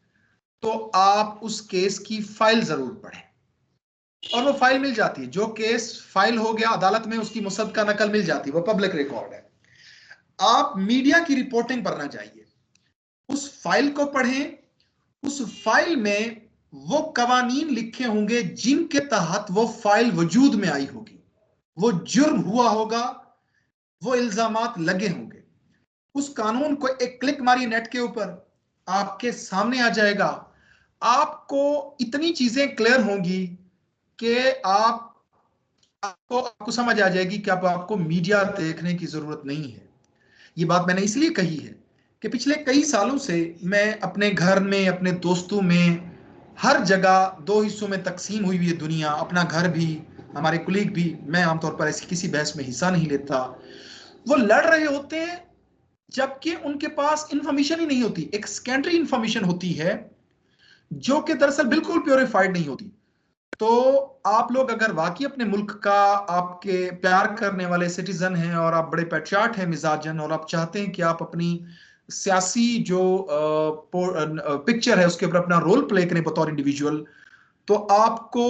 तो आप उस केस की फाइल जरूर पढ़ें। और वो फाइल मिल जाती है, जो केस फाइल हो गया अदालत में उसकी मुसद्दका नकल मिल जाती है, वो पब्लिक रिकॉर्ड है। आप मीडिया की रिपोर्टिंग पर ना जाइए, उस फाइल को पढ़ें। उस फाइल में वो कवानीन लिखे होंगे जिनके तहत वो फाइल वजूद में आई होगी, वो जुर्म हुआ होगा, वो इल्जामात लगे होंगे। उस कानून को एक क्लिक मारिए नेट के ऊपर, आपके सामने आ जाएगा। आपको इतनी चीजें क्लियर होंगी कि आपको समझ आ जाएगी कि आपको मीडिया देखने की जरूरत नहीं है। ये बात मैंने इसलिए कही है कि पिछले कई सालों से मैं अपने घर में, अपने दोस्तों में, हर जगह दो हिस्सों में तकसीम हुई हुई है दुनिया, अपना घर भी, हमारे कुलीग भी। मैं आमतौर पर ऐसी किसी बहस में हिस्सा नहीं लेता। वो लड़ रहे होते हैं जबकि उनके पास इंफॉर्मेशन ही नहीं होती, एक सेकेंडरी इंफॉर्मेशन होती है जो कि दरअसल बिल्कुल प्योरीफाइड नहीं होती। तो आप लोग अगर वाकई अपने मुल्क का आपके प्यार करने वाले सिटीजन हैं और आप बड़े पैट्रियट हैं मिजाजन, और आप चाहते हैं कि आप अपनी सियासी जो पिक्चर है उसके ऊपर अपना रोल प्ले करें बतौर इंडिविजुअल, तो आपको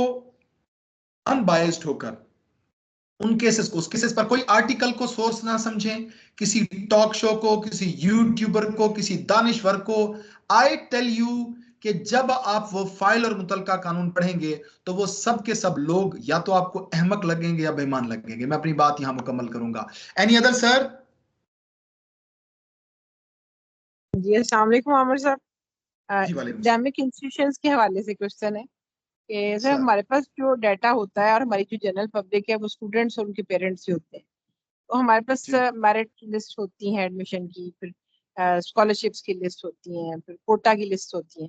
अनबायस्ड होकर उन केसेस को, उस केसेस पर कोई आर्टिकल को सोर्स ना समझें, किसी टॉक शो को, किसी यूट्यूबर को, किसी दानिश्वर को। आई टेल यू कि जब आप वो फाइल और मुतलका कानून पढ़ेंगे तो वो सब के सब लोग या तो आपको अहमक लगेंगे या बेईमान लगेंगे। मैं अपनी बात यहां मुकम्मल करूंगा। Any other sir? जी अस्सलाम वालेकुम आमिर साहब। एकेडमिक इंस्टीट्यूशंस के हवाले से क्वेश्चन है कि सर हमारे पास जो डाटा होता है और हमारी जो जनरल पब्लिक है वो स्टूडेंट्स और उनके पेरेंट्स ही होते हैं, तो हमारे पास मेरिट लिस्ट होती है एडमिशन की, फिर स्कॉलरशिप्स की लिस्ट होती हैं, फिर कोटा की लिस्ट होती है।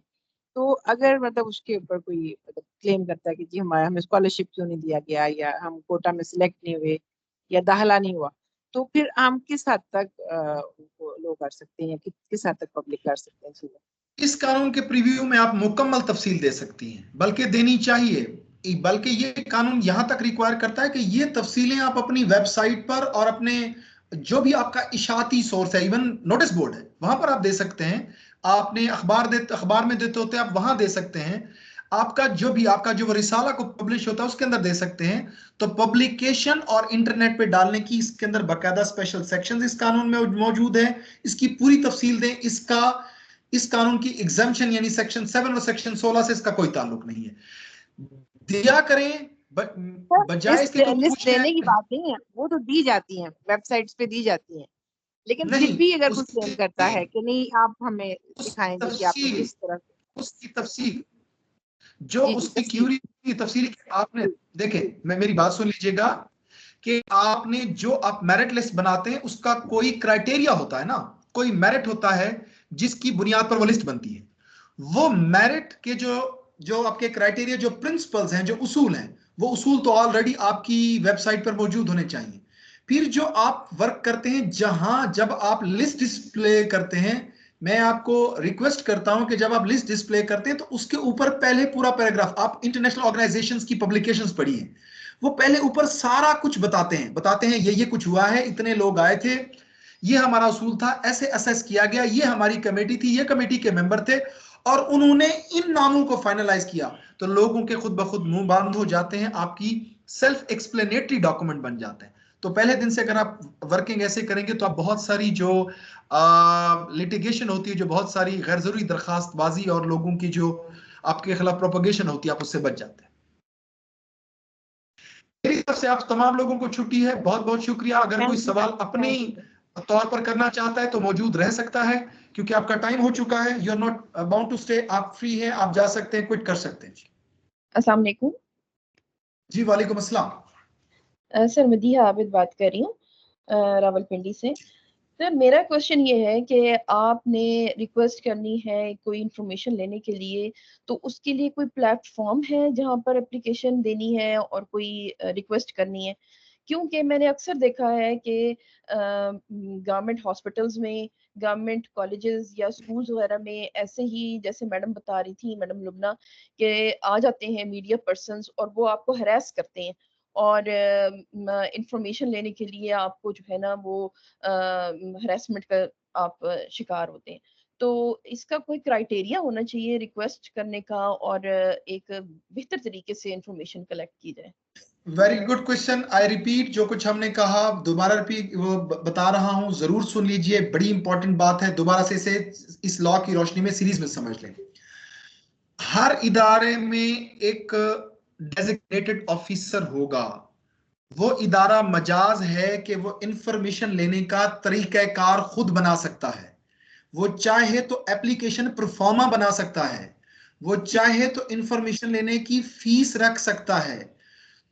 तो अगर मतलब उसके ऊपर कोई क्लेम करता है कि जी हमें स्कॉलरशिप क्यों नहीं दिया गया, या हम कोटा में सिलेक्ट नहीं हुए, या दाखिला नहीं हुआ, तो फिर हम किस हद तक लो कर सकते हैं, किस हद तक पब्लिक कर सकते हैं चीजें? इस कानून के प्रीव्यू में आप मुकम्मल तफसील दे सकती हैं, बल्कि देनी चाहिए। बल्कि ये कानून यहां तक रिक्वायर करता है कि ये तफसीलें आप अपनी वेबसाइट पर और अपने जो भी आपका इशाती सोर्स है, इवन नोटिस बोर्ड है, वहां पर आप दे सकते हैं। आपने अखबार में देते होते हैं, आप वहां दे सकते हैं। आपका जो रिसाला को पब्लिश होता है उसके अंदर दे सकते हैं। तो पब्लिकेशन और इंटरनेट पे डालने की इसके अंदर बाकायदा स्पेशल सेक्शंस इस कानून में मौजूद है। इसकी पूरी तफसील दें। इस कानून की एग्जाम्पशन यानी सेक्शन 7 और सेक्शन 16 से इसका कोई ताल्लुक नहीं है। दिया करें बजाय इसके लिस्ट देने की बात नहीं है, वो तो दी जाती है, वेबसाइट्स पे दी जाती है, लेकिन फिर भी अगर कोई क्लेम करता है कि नहीं आप हमें दिखाएंगे कि आपने किस तरह उसकी तफसील जो उसकी क्यूरी की तफसील आपने देखे, मेरी बात सुन लीजिएगा कि आपने जो आप मेरिट लिस्ट बनाते हैं उसका कोई क्राइटेरिया होता है ना, कोई मेरिट होता है जिसकी बुनियाद पर वो लिस्ट बनती है। वो मेरिट के जो जो आपके क्राइटेरिया, जो प्रिंसिपल्स हैं, जो उसूल हैं, वो उसूल तो ऑलरेडी आपकी वेबसाइट पर मौजूद होने चाहिए। फिर जो आप वर्क करते हैं, जहां जब आप लिस्ट डिस्प्ले करते हैं, मैं आपको रिक्वेस्ट करता हूं कि जब आप लिस्ट डिस्प्ले करते हैं तो उसके ऊपर पहले पूरा पैराग्राफ, आप इंटरनेशनल ऑर्गेनाइजेशंस की पब्लिकेशंस पढ़िए, वो पहले ऊपर सारा कुछ बताते हैं ये कुछ हुआ है, इतने लोग आए थे, ये हमारा उसूल था, ऐसे असेस किया गया, ये हमारी कमेटी थी, ये कमेटी के मेंबर थे और उन्होंने इन नामों को फाइनलाइज किया। तो लोगों के खुद ब खुद मुंह बंद हो जाते हैं, आपकी सेल्फ एक्सप्लेनेटरी डॉक्यूमेंट बन जाते हैं। तो पहले दिन से अगर आप वर्किंग ऐसे करेंगे तो आप बहुत सारी जो लिटिगेशन होती है, जो बहुत सारी गैर जरूरी दरखास्तबाजी और लोगों की जो आपके खिलाफ प्रोपगेशन होती है, आप उससे बच जाते हैं। मेरी तरफ से आप तमाम लोगों को छुट्टी है, बहुत बहुत शुक्रिया। अगर कोई सवाल अपने तौर पर करना चाहता है तो मौजूद रह सकता है, क्योंकि आपका टाइम हो चुका है। You are not bound to stay, आप फ्री हैं, आप जा सकते हैं, क्विट कर सकते हैं। अस्सलाम वालेकुम। जी वालेकुम अस्सलाम। सर मदीहा आबिद बात कर रही हूँ रावलपिंडी से। सर मेरा क्वेश्चन ये है कि आपने रिक्वेस्ट करनी है कोई इंफॉर्मेशन लेने के लिए, तो उसके लिए कोई प्लेटफॉर्म है जहाँ पर एप्लीकेशन देनी है और कोई रिक्वेस्ट करनी है? क्योंकि मैंने अक्सर देखा है कि गवर्नमेंट हॉस्पिटल्स में, गवर्नमेंट कॉलेजेस या स्कूल्स वगैरह में ऐसे ही, जैसे मैडम बता रही थी, मैडम लुबना, कि आ जाते हैं मीडिया पर्सन्स और वो आपको हरास करते हैं और इंफॉर्मेशन लेने के लिए आपको जो है ना वो हरासमेंट का आप शिकार होते हैं। तो इसका कोई क्राइटेरिया होना चाहिए रिक्वेस्ट करने का और एक बेहतर तरीके से इंफॉर्मेशन कलेक्ट की जाए। Very good question. I repeat, जो कुछ हमने कहा दोबारा रिपीट वो बता रहा हूं, जरूर सुन लीजिए, बड़ी इंपॉर्टेंट बात है, दोबारा से इसे इस लॉ की रोशनी में सीरीज में समझ लें। हर इदारे में एक डेजिग्नेटेड ऑफिसर होगा। वो इदारा मजाज है कि वो इंफॉर्मेशन लेने का तरीकाकार खुद बना सकता है। वो चाहे तो एप्लीकेशन परफॉर्मा बना सकता है, वो चाहे तो इंफॉर्मेशन लेने की फीस रख सकता है।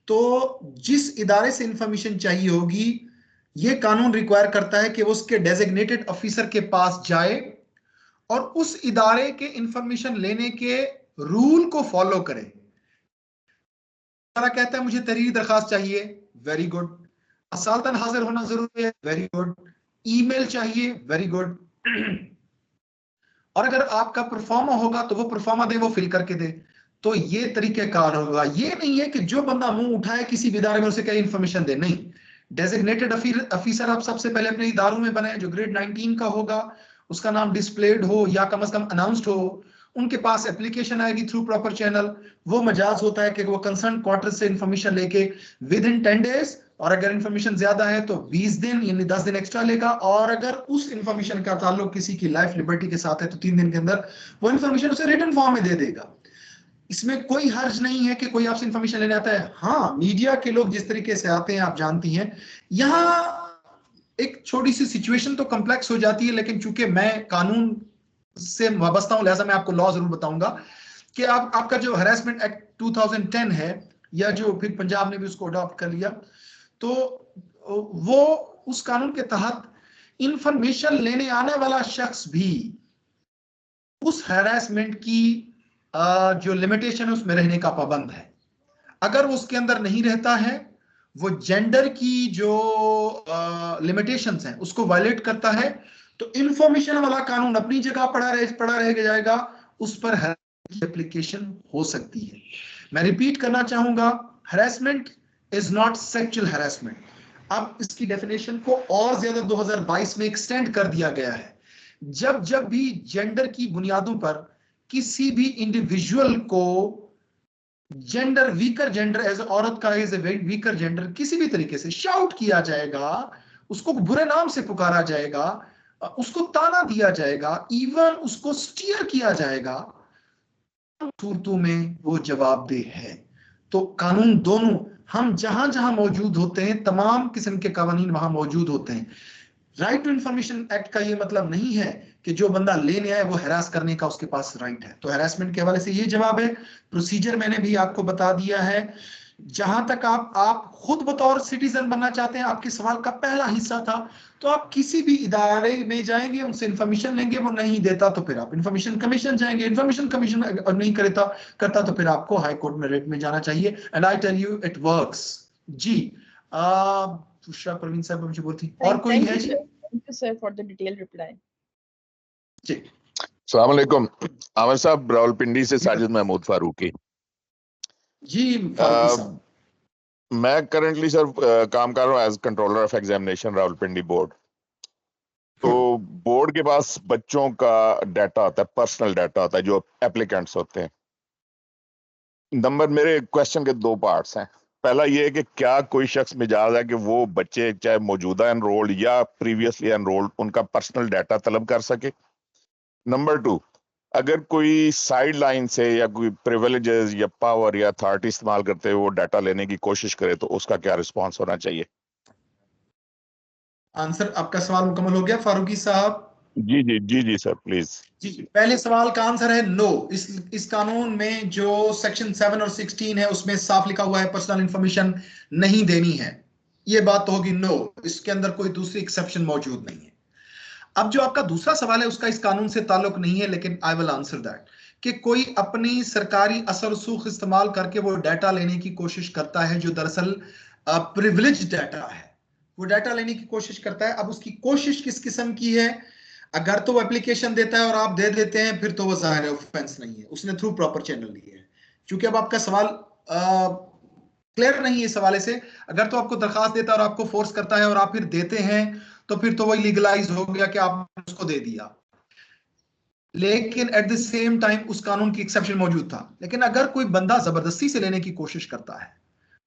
तो जिस इदारे से इंफॉर्मेशन चाहिए होगी, ये कानून रिक्वायर करता है कि वो उसके डेजिग्नेटेड ऑफिसर के पास जाए और उस इदारे के इंफॉर्मेशन लेने के रूल को फॉलो करे। कहता है मुझे तहरीरी दरखास्त चाहिए, वेरी गुड। असालतन हाजिर होना जरूरी है, वेरी गुड। ईमेल चाहिए, वेरी गुड। और अगर आपका परफॉर्मा होगा तो वो परफॉर्मा दे, वो फिल करके दे। तो ये तरीकेकार होगा। ये नहीं है कि जो बंदा मुंह उठाए किसी भी इदारे में उसे क्या इंफॉर्मेशन दे, नहीं। डेजिग्नेटेड ऑफिसर आप सबसे पहले अपने इदारों में बनाए, जो ग्रेड 19 का होगा, उसका नाम डिस्प्लेड हो या कम से कम अनाउंस्ड हो। उनके पास एप्लीकेशन आएगी थ्रू प्रॉपर चैनल। वो मजाज होता है कि वो कंसर्न क्वार्टर से इंफॉर्मेशन लेके विद इन 10 डेज, और अगर इंफॉर्मेशन ज्यादा है तो 20 दिन यानी 10 दिन एक्स्ट्रा लेगा, और अगर उस इंफॉर्मेशन का ताल्लुक किसी की लाइफ लिबर्टी के साथ है तो 3 दिन के अंदर वो इंफॉर्मेशन उसे रिटन फॉर्म में दे देगा। इसमें कोई हर्ज नहीं है कि कोई आपसे इंफॉर्मेशन लेने आता है। हाँ, मीडिया के लोग जिस तरीके से आते हैं आप जानती हैं। यहाँ एक छोटी सी सिचुएशन तो कॉम्प्लेक्स हो जाती है, लेकिन चूंकि मैं कानून से वाबस्ता हूं लिहाजा मैं आपको लॉ जरूर बताऊंगा कि आपका जो हैरेसमेंट एक्ट 2010 है, या जो फिर पंजाब ने भी उसको अडॉप्ट कर लिया, तो वो उस कानून के तहत इंफॉर्मेशन लेने आने वाला शख्स भी उस हैरेसमेंट की जो लिमिटेशन है उसमें रहने का पाबंद है। अगर वो उसके अंदर नहीं रहता है, वो जेंडर की जो लिमिटेशंस हैं उसको वायलेट करता है, तो इंफॉर्मेशन वाला कानून अपनी जगह पड़ा रह जाएगा, उस पर एप्लीकेशन हो सकती है। मैं रिपीट करना चाहूंगा, harassment is not sexual harassment. अब इसकी डेफिनेशन को और ज्यादा 2022 में एक्सटेंड कर दिया गया है। जब भी जेंडर की बुनियादों पर किसी भी इंडिविजुअल को जेंडर, वीकर जेंडर, एज औरत का एज ए वीकर जेंडर किसी भी तरीके से शाउट किया जाएगा, उसको बुरे नाम से पुकारा जाएगा, उसको ताना दिया जाएगा, इवन उसको स्टीयर किया जाएगा, सूरतों में वो जवाबदेह है। तो कानून दोनों, हम जहां जहां मौजूद होते हैं तमाम किस्म के कानून वहां मौजूद होते हैं। राइट टू इंफॉर्मेशन एक्ट का ये मतलब नहीं है कि जो बंदा लेने आए वो हैरास करने का उसके पास राइट है। तो हैरासमेंट के हवाले से ये जवाब है। प्रोसीजर मैंने भी आपको बता दिया है। जहां तक आप खुद बतौर सिटीजन बनना चाहते हैं, आपके सवाल का पहला हिस्सा था, तो आप किसी भी इदारे में जाएंगे, उनसे इंफॉर्मेशन लेंगे, वो नहीं देता तो फिर आप इंफॉर्मेशन कमीशन जाएंगे, इंफॉर्मेशन कमीशन अगर नहीं करता तो फिर आपको हाई कोर्ट में रेट में जाना चाहिए। And I tell you it works. जी तुषार परवीन साहब मुझे बोलती और कोई है जी? Thank you sir for the detail reply. जी अस्सलाम वालेकुम आमिर साहब, रावलपिंडी से साजिद महमूद फारूकी। जी फारूकी साहब, मैं करंटली सर काम कर रहा हूँ as controller of examination Rawalpindi board. तो बोर्ड के पास बच्चों का डाटा होता है, पर्सनल डाटा होता है जो एप्लीकेंट्स होते हैं। नंबर मेरे क्वेश्चन के दो पार्ट्स हैं। पहला ये है कि क्या कोई शख्स मिजाज है कि वो बच्चे चाहे मौजूदा एनरोल्ड या प्रीवियसली एनरोल्ड उनका पर्सनल डाटा तलब कर सके। नंबर टू, अगर कोई साइड लाइन से या कोई प्रिविलेजेस या पावर या अथॉरिटी इस्तेमाल करते हुए वो डाटा लेने की कोशिश करे तो उसका क्या रिस्पॉन्स होना चाहिए? आंसर आपका सवाल मुकम्मल हो गया फारूकी साहब? जी जी जी जी सर प्लीज। जी पहले सवाल का आंसर है नो। इस कानून में जो सेक्शन 7 और 16 है उसमें साफ लिखा हुआ है पर्सनल इंफॉर्मेशन नहीं देनी है। ये बात तो होगी नो, इसके अंदर कोई दूसरी एक्सेप्शन मौजूद नहीं है। अब जो आपका दूसरा सवाल है उसका इस कानून से ताल्लुक नहीं है, लेकिन आई विल आंसर दैट कि कोई अपनी सरकारी असर रसूख इस्तेमाल करके वो डाटा लेने की कोशिश करता है जो दरअसल प्रिविलेज डाटा है, वो डाटा लेने की कोशिश करता है। अब उसकी कोशिश किस किस्म की है? अगर तो वो एप्लीकेशन देता है और आप दे देते हैं फिर तो वो जाहिर है ऑफेंस नहीं है, उसने थ्रू प्रॉपर चैनल लिया है। क्योंकि अब आपका सवाल क्लियर नहीं है इस हवाले से। अगर तो आपको दरखास्त देता है और आपको फोर्स करता है और आप फिर देते हैं तो फिर तो वही लीगलाइज हो गया कि आपने उसको दे दिया। लेकिन एट द सेम टाइम उस कानून की एक्सेप्शन मौजूद था। लेकिन अगर कोई बंदा जबरदस्ती से लेने की कोशिश करता है,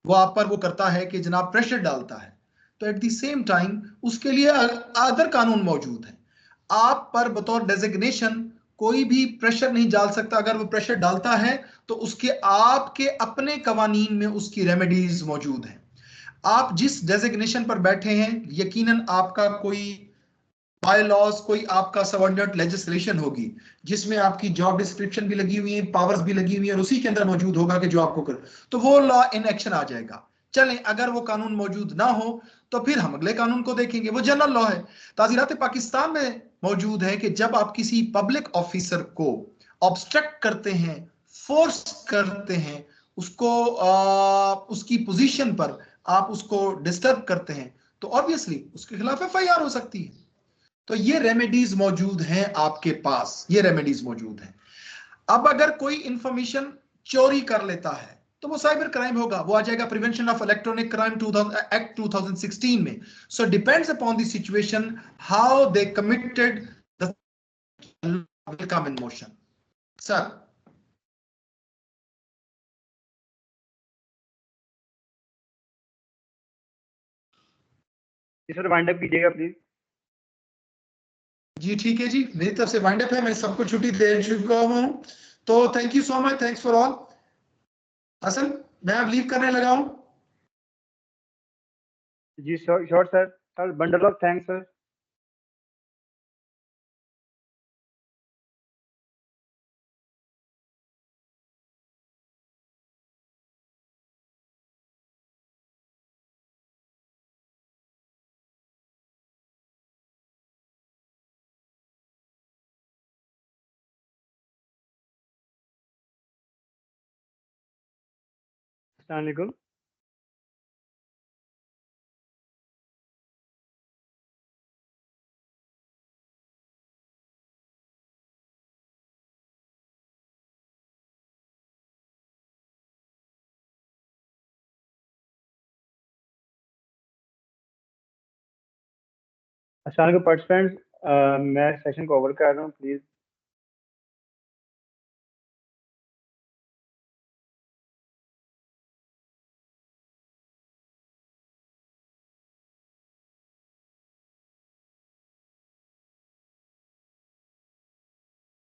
वो आप पर वो करता है कि जनाब प्रेशर डालता है, तो एट द सेम टाइम उसके लिए अदर कानून मौजूद है। आप पर बतौर डेजिग्नेशन कोई भी प्रेशर नहीं डाल सकता। अगर वो प्रेशर डालता है तो उसके आपके अपने कवानीन में उसकी रेमेडीज मौजूद हैं। आप जिस डेजिग्नेशन पर बैठे हैं यकीनन आपका कोई बाय लॉज कोई आपका सबऑर्डिनेट लेजिस्लेशन होगी जिसमें आपकी जॉब डिस्क्रिप्शन भी लगी हुई है, पावर्स भी लगी हुई है और उसी के अंदर मौजूद होगा कि जो आपको कर, तो वो लॉ इन एक्शन आ जाएगा। चलें अगर वो कानून मौजूद ना हो तो फिर हम अगले कानून को देखेंगे, वो जनरल लॉ है। ताज़ीरात पाकिस्तान में मौजूद है कि जब आप किसी पब्लिक ऑफिसर को ऑब्स्ट्रक्ट करते हैं, फोर्स करते हैं, उसको उसकी पोजीशन पर आप उसको डिस्टर्ब करते हैं, तो ऑब्वियसली उसके खिलाफ एफआईआर हो सकती है। तो ये रेमेडीज मौजूद हैं आपके पास, ये रेमेडीज मौजूद हैं। अब अगर कोई इंफॉर्मेशन चोरी कर लेता है तो वो साइबर क्राइम होगा, वो आ जाएगा prevention of electronic crime act 2016 में। So depends upon the situation how they committed the will come in motion. Sir. Sir wind up कीजिएगा प्लीज। जी ठीक है जी, मेरी तरफ से वाइंड अप है, मैं सबको छुट्टी दे चुका हूं। तो thank you so much, thanks for all. असल मैं अब लीव करने लगा हूं। जी sure sir, bundle of thanks sir. अस्सलाम वालेकुम। अस्सलाम वालेकुम पार्टिसिपेंट्स, मैं सेशन को ओवर कर रहा हूँ, प्लीज